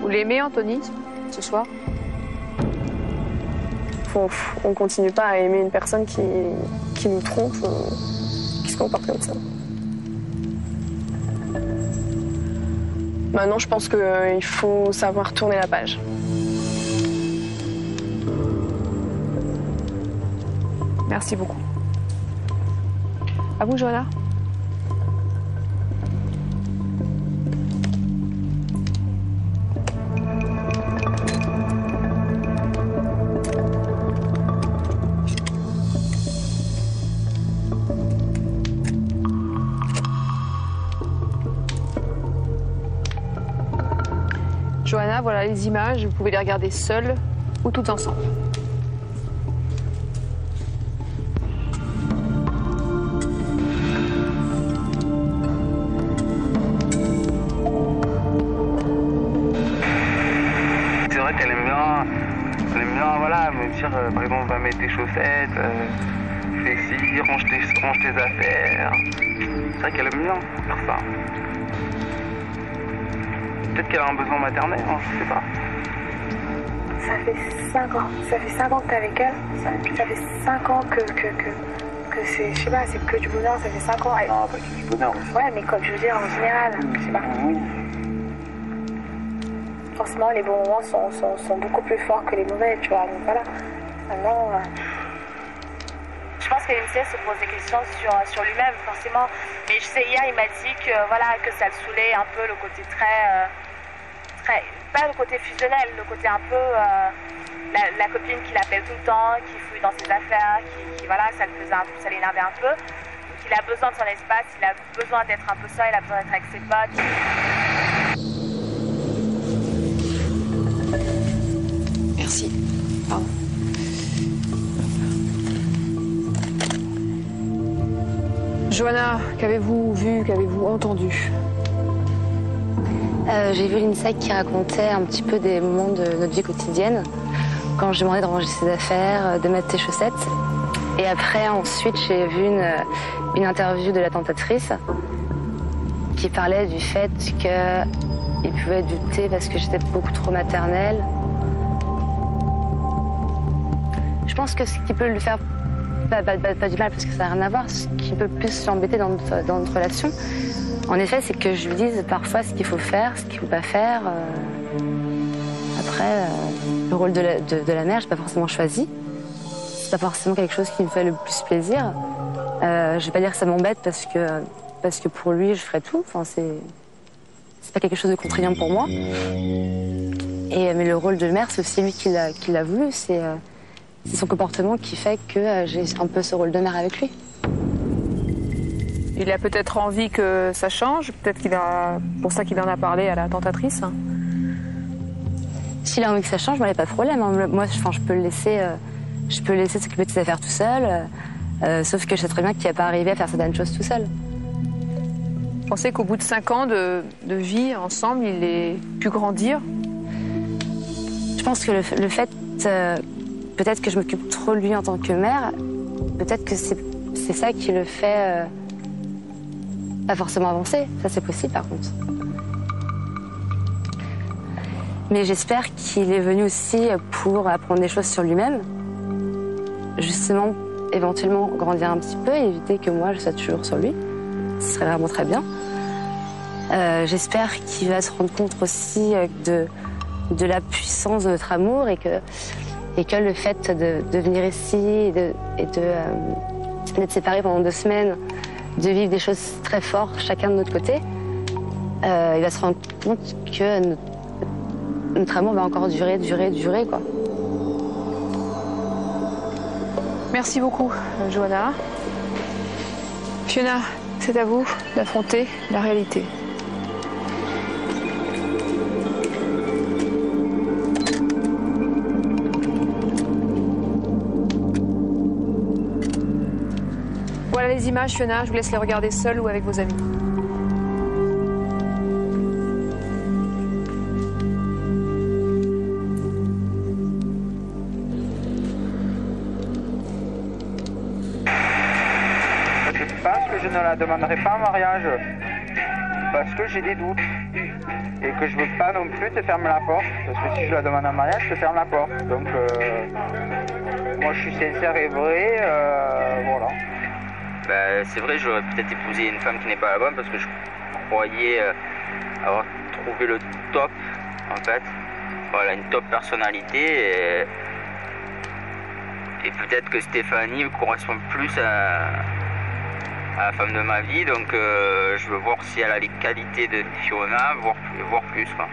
Vous l'aimez, Anthony, ce soir? On continue pas à aimer une personne qui nous trompe, qui se comporte comme ça. Maintenant, je pense qu'il faut savoir tourner la page. Merci beaucoup. À vous, Johanna. Johanna, voilà les images, vous pouvez les regarder seules ou toutes ensemble. C'est vrai qu'elle aime bien, voilà, me dire, par exemple, va mettre tes chaussettes, fais ci, range tes affaires. C'est vrai qu'elle aime bien faire ça. Peut-être qu'elle a un besoin maternel, hein, je sais pas. Ça fait 5 ans. Ça fait 5 ans que t'es avec elle. Ça fait 5 ans que c'est, je sais pas, c'est que du bonheur. Ça fait 5 ans. Non, pas que du bonheur. Ouais, mais comme je veux dire, en général, je sais pas. Forcément, les bons moments sont beaucoup plus forts que les mauvais, tu vois. Donc voilà. Maintenant, je pense que l'INSEE se pose des questions sur lui-même, forcément. Mais je sais, hier, il m'a dit que, voilà, que ça le saoulait un peu, le côté très pas le côté fusionnel, le côté un peu la copine qui l'appelle tout le temps, qui fouille dans ses affaires, qui voilà, ça l'énervait un peu. Donc il a besoin de son espace, il a besoin d'être un peu seul, il a besoin d'être avec ses potes. Merci. Pardon. Johanna, qu'avez-vous vu, qu'avez-vous entendu? J'ai vu l'INSEE qui racontait un petit peu des moments de notre vie quotidienne, quand je demandais de ranger ses affaires, de mettre ses chaussettes. Et après, ensuite, j'ai vu une interview de la tentatrice qui parlait du fait qu'il pouvait douter parce que j'étais beaucoup trop maternelle. Je pense que ce qui peut le faire pas du mal parce que ça n'a rien à voir, ce qui peut plus l'embêter dans notre relation, en effet, c'est que je lui dise parfois ce qu'il faut faire, ce qu'il ne faut pas faire. Après, le rôle de la mère, je n'ai pas forcément choisi. C'est pas forcément quelque chose qui me fait le plus plaisir. Je ne vais pas dire que ça m'embête parce que pour lui, je ferai tout. Enfin, c'est pas quelque chose de contraignant pour moi. Mais le rôle de mère, c'est aussi lui qui l'a voulu. C'est son comportement qui fait que j'ai un peu ce rôle de mère avec lui. Il a peut-être envie que ça change, peut-être pour ça qu'il en a parlé à la tentatrice. S'il a envie que ça change, moi, il n'y a pas de problème. Moi, je peux le laisser s'occuper de ses affaires tout seul, sauf que je sais très bien qu'il n'a pas arrivé à faire certaines choses tout seul. Vous pensez qu'au bout de 5 ans de vie ensemble, il ait pu grandir? Je pense que le fait, peut-être que je m'occupe trop de lui en tant que mère, peut-être que c'est ça qui le fait pas forcément avancer. Ça, c'est possible, par contre. Mais j'espère qu'il est venu aussi pour apprendre des choses sur lui-même. Justement, éventuellement, grandir un petit peu et éviter que moi, je sois toujours sur lui. Ce serait vraiment très bien. J'espère qu'il va se rendre compte aussi de la puissance de notre amour et que le fait de venir ici et d'être séparés pendant 2 semaines, de vivre des choses très fortes, chacun de notre côté, il va se rendre compte que notre amour va encore durer, quoi. Merci beaucoup, Johanna. Fiona, c'est à vous d'affronter la réalité. Voilà les images, Fiona, je vous laisse les regarder seule ou avec vos amis. Je pense que je ne la demanderai pas en mariage parce que j'ai des doutes et que je veux pas non plus te fermer la porte parce que si je la demande en mariage, je te ferme la porte. Donc moi je suis sincère et vrai, voilà. Bah, c'est vrai, j'aurais peut-être épousé une femme qui n'est pas la bonne parce que je croyais avoir trouvé le top, en fait. Voilà, une top personnalité et peut-être que Stéphanie correspond plus à la femme de ma vie, donc je veux voir si elle a les qualités de Fiona, voire plus, quoi.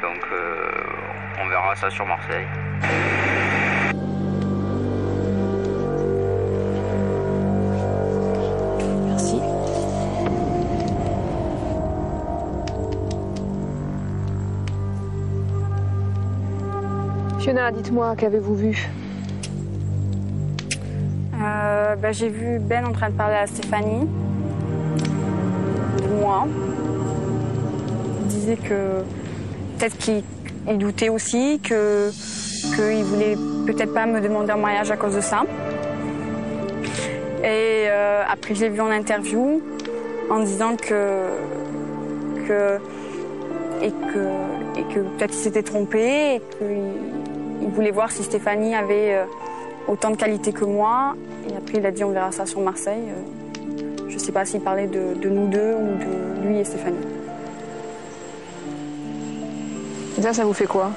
Donc on verra ça sur Marseille. Merci. Fiona, dites-moi, qu'avez-vous vu? J'ai vu Ben en train de parler à Stéphanie. Moi. Il disait que peut-être qu'il doutait aussi, qu'il voulait peut-être pas me demander en mariage à cause de ça. Et après, je l'ai vu en interview en disant que peut-être il s'était trompé et qu'il voulait voir si Stéphanie avait autant de qualité que moi. Et après, il a dit on verra ça sur Marseille. Je sais pas s'il parlait de nous deux ou de lui et Stéphanie. Ça vous fait quoi?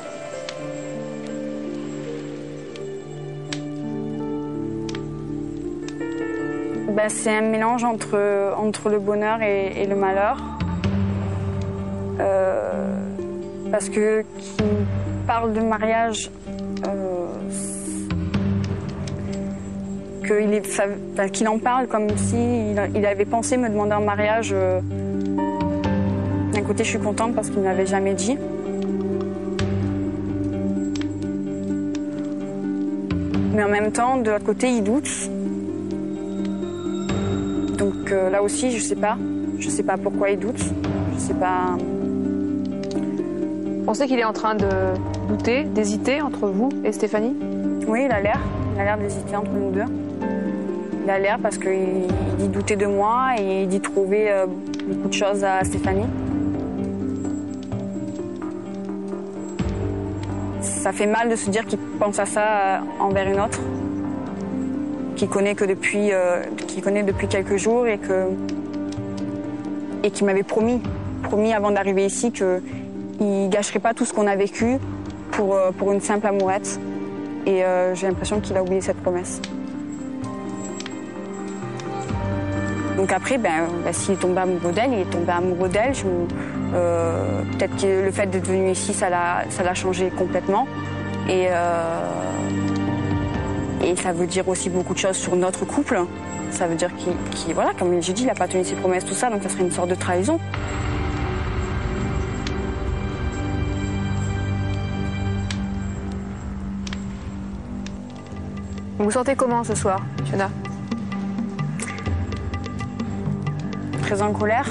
C'est un mélange entre le bonheur et le malheur. Parce que qu'il parle de mariage, qu'il en parle comme s'il avait pensé me demander en mariage. D'un côté, je suis contente parce qu'il ne m'avait jamais dit. Mais en même temps, de l'autre côté, il doute. Donc là aussi, je sais pas pourquoi il doute. Je sais pas. Vous pensez qu'il est en train de douter, d'hésiter entre vous et Stéphanie? Oui, il a l'air d'hésiter entre nous deux. Il a l'air parce qu'il dit douter de moi et il dit trouver beaucoup de choses à Stéphanie. Ça fait mal de se dire qu'il pense à ça envers une autre, qu'il connaît depuis quelques jours et qui m'avait promis avant d'arriver ici qu'il gâcherait pas tout ce qu'on a vécu pour une simple amourette. Et j'ai l'impression qu'il a oublié cette promesse. Donc après, s'il est tombé amoureux d'elle, il est tombé amoureux d'elle. Peut-être que le fait d'être venu ici, ça l'a changé complètement. Et ça veut dire aussi beaucoup de choses sur notre couple. Ça veut dire qu'il voilà, comme j'ai dit, il n'a pas tenu ses promesses, tout ça, donc ça serait une sorte de trahison. Vous vous sentez comment ce soir, Fiona? Très en colère.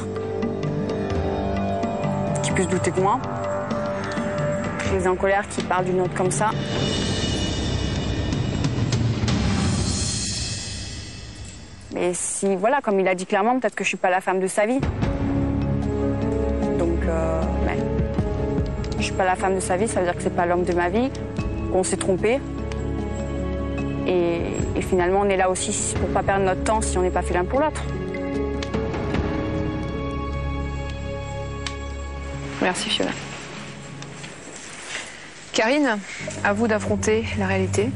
Qui peut se douter de moi. Très en colère qui parle d'une autre comme ça. Mais si, voilà, comme il a dit clairement, peut-être que je suis pas la femme de sa vie. Donc, je suis pas la femme de sa vie, ça veut dire que c'est pas l'homme de ma vie, qu'on s'est trompé. Et finalement, on est là aussi pour pas perdre notre temps si on n'est pas fait l'un pour l'autre. Merci Fiona. Karine, à vous d'affronter la réalité.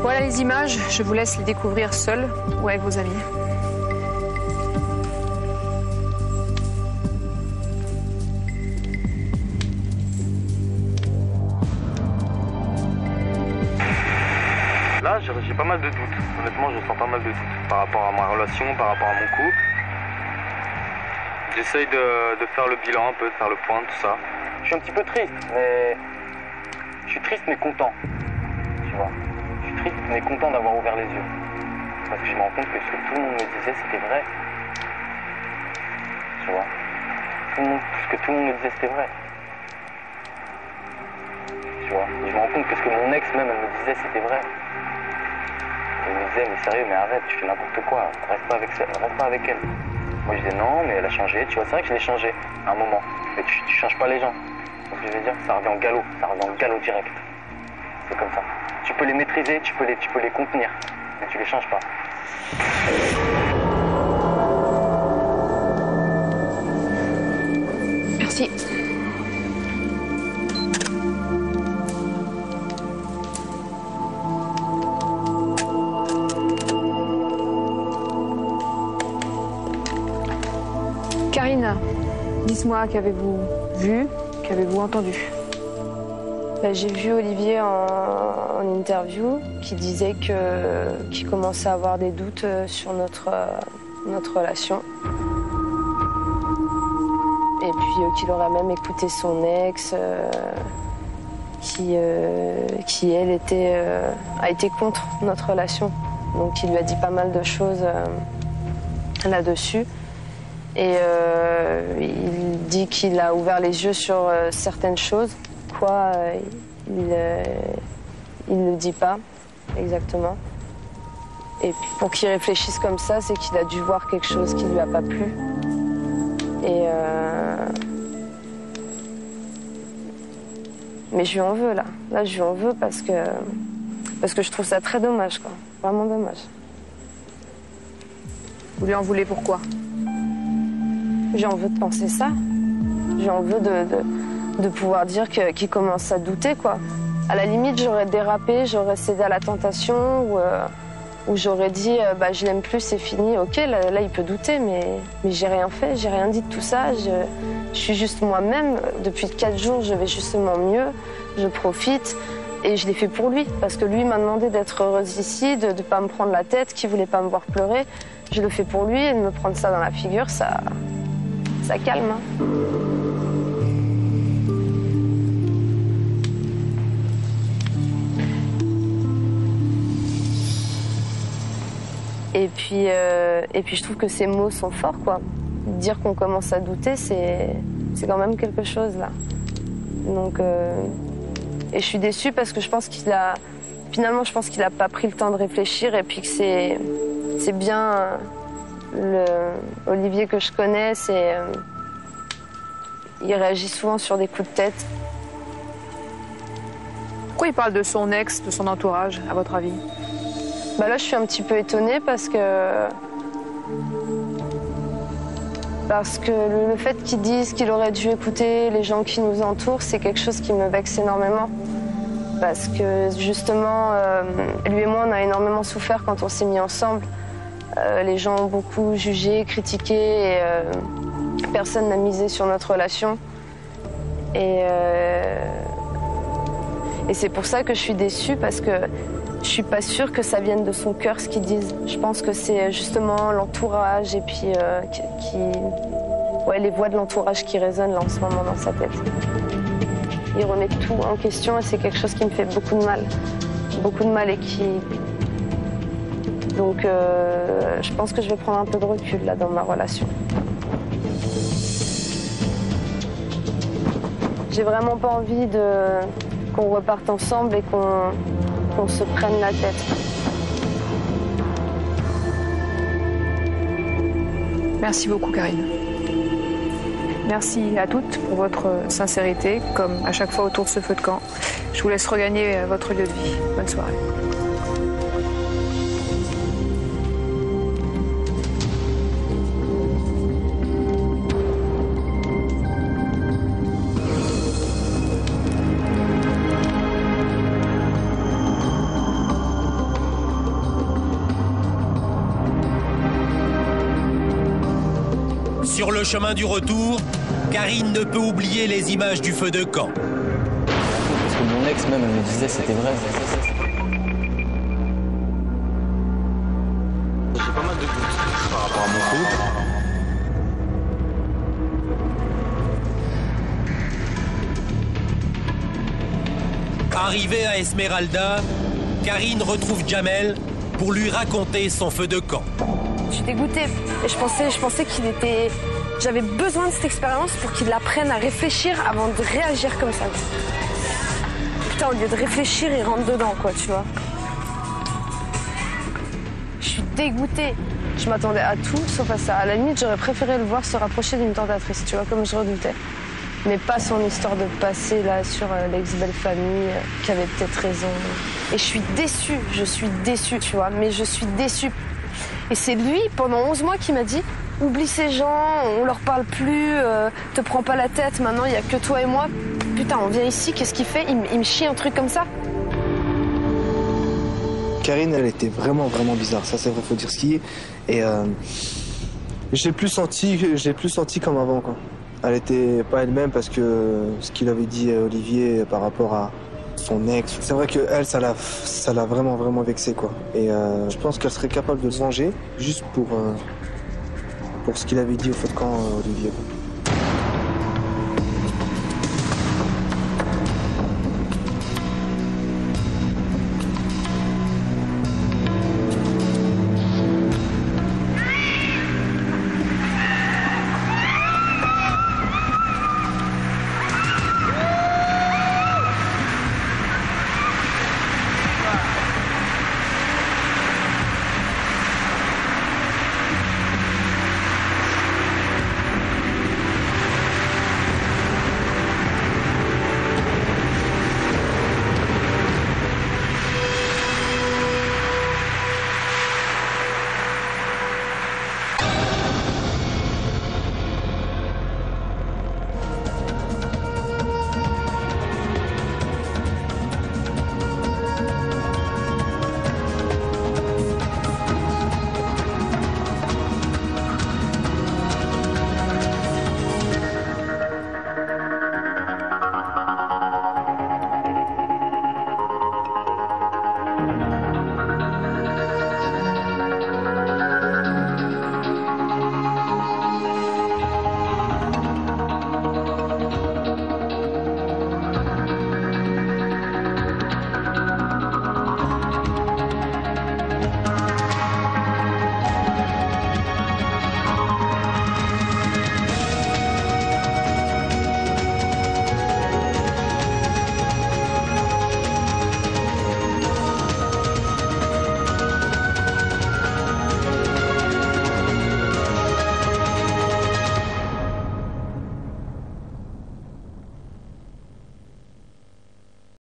Voilà les images, je vous laisse les découvrir seules ou avec vos amis. Là, j'ai pas mal de doutes. Honnêtement, je sens pas mal de doutes par rapport à ma relation, par rapport à mon couple. J'essaye de faire le bilan un peu, de faire le point, tout ça. Je suis un petit peu triste, mais... Je suis triste mais content, tu vois. Je suis triste mais content d'avoir ouvert les yeux. Parce que je me rends compte que ce que tout le monde me disait, c'était vrai. Tu vois. Ce que tout le monde me disait, c'était vrai. Tu vois. Et je me rends compte que ce que mon ex même, elle me disait, c'était vrai. Elle me disait, mais sérieux, mais arrête, tu fais n'importe quoi, reste pas avec elle. Moi je disais non, mais elle a changé, tu vois, c'est vrai que je l'ai changé à un moment. Mais tu changes pas les gens. C'est ce que je veux dire, ça revient en galop direct. C'est comme ça. Tu peux les maîtriser, tu peux les contenir, mais tu les changes pas. Merci. Karine, dites-moi, qu'avez-vous vu, qu'avez-vous entendu? J'ai vu Olivier en interview qui disait qu'il commençait à avoir des doutes sur notre relation. Et puis qu'il aurait même écouté son ex qui elle, a été contre notre relation. Donc il lui a dit pas mal de choses là-dessus. Et il dit qu'il a ouvert les yeux sur certaines choses. Quoi, il ne le dit pas exactement. Et puis pour qu'il réfléchisse comme ça, c'est qu'il a dû voir quelque chose qui ne lui a pas plu. Et mais je lui en veux là. Là, je lui en veux parce que je trouve ça très dommage, quoi. Vraiment dommage. Vous lui en voulez pourquoi? J'ai envie de penser ça. J'ai envie de pouvoir dire qu'il commence à douter, quoi. À la limite, j'aurais dérapé, j'aurais cédé à la tentation ou j'aurais dit je l'aime plus, c'est fini. Ok, là, il peut douter, mais j'ai rien fait, j'ai rien dit de tout ça. Je suis juste moi-même. Depuis 4 jours, je vais justement mieux, je profite. Et je l'ai fait pour lui, parce que lui m'a demandé d'être heureuse ici, de ne pas me prendre la tête, qu'il ne voulait pas me voir pleurer. Je le fais pour lui, et de me prendre ça dans la figure, ça calme. Hein. Et puis je trouve que ces mots sont forts, quoi. Dire qu'on commence à douter, c'est quand même quelque chose, là. Donc, et je suis déçue parce que je pense qu'il a pas pris le temps de réfléchir et puis que c'est bien Olivier que je connais, il réagit souvent sur des coups de tête. Pourquoi il parle de son ex, de son entourage, à votre avis? Là, je suis un petit peu étonnée parce que le fait qu'ils disent qu'il aurait dû écouter les gens qui nous entourent, c'est quelque chose qui me vexe énormément. Parce que justement, lui et moi, on a énormément souffert quand on s'est mis ensemble. Les gens ont beaucoup jugé, critiqué, et personne n'a misé sur notre relation. Et c'est pour ça que je suis déçue, parce que je suis pas sûre que ça vienne de son cœur, ce qu'ils disent. Je pense que c'est justement l'entourage et puis les voix de l'entourage qui résonnent là en ce moment dans sa tête. Il remet tout en question et c'est quelque chose qui me fait beaucoup de mal. Beaucoup de mal et qui... Donc je pense que je vais prendre un peu de recul là dans ma relation. J'ai vraiment pas envie qu'on reparte ensemble et qu'on se prenne la tête. Merci beaucoup, Karine. Merci à toutes pour votre sincérité, comme à chaque fois autour de ce feu de camp. Je vous laisse regagner votre lieu de vie. Bonne soirée. Sur le chemin du retour, Karine ne peut oublier les images du feu de camp. Parce que mon ex même, elle me disait c'était vrai. J'ai pas mal de doutes par rapport à mon couple. Arrivée à Esmeralda, Karine retrouve Jamel pour lui raconter son feu de camp. Je suis dégoûtée. Et je pensais qu'il était... J'avais besoin de cette expérience pour qu'il apprenne à réfléchir avant de réagir comme ça. Putain, au lieu de réfléchir, il rentre dedans, quoi, tu vois. Je suis dégoûtée. Je m'attendais à tout, sauf à ça. À la limite, j'aurais préféré le voir se rapprocher d'une tentatrice, tu vois, comme je redoutais. Mais pas son histoire de passé, là, sur l'ex-belle-famille, qui avait peut-être raison. Et je suis déçue, tu vois, mais je suis déçue. Et c'est lui, pendant 11 mois, qui m'a dit « Oublie ces gens, on leur parle plus, te prends pas la tête, maintenant il y a que toi et moi. » Putain, on vient ici, qu'est-ce qu'il fait ? Il me chie un truc comme ça. Karine, elle était vraiment, vraiment bizarre, ça c'est vrai, faut dire ce qui est. Et j'ai plus senti comme avant, quoi. Elle était pas elle-même parce que ce qu'il avait dit Olivier par rapport son ex. C'est vrai que elle, ça l'a vraiment, vraiment vexée, quoi. Et je pense qu'elle serait capable de se venger juste pour ce qu'il avait dit au feu de camp, Olivier.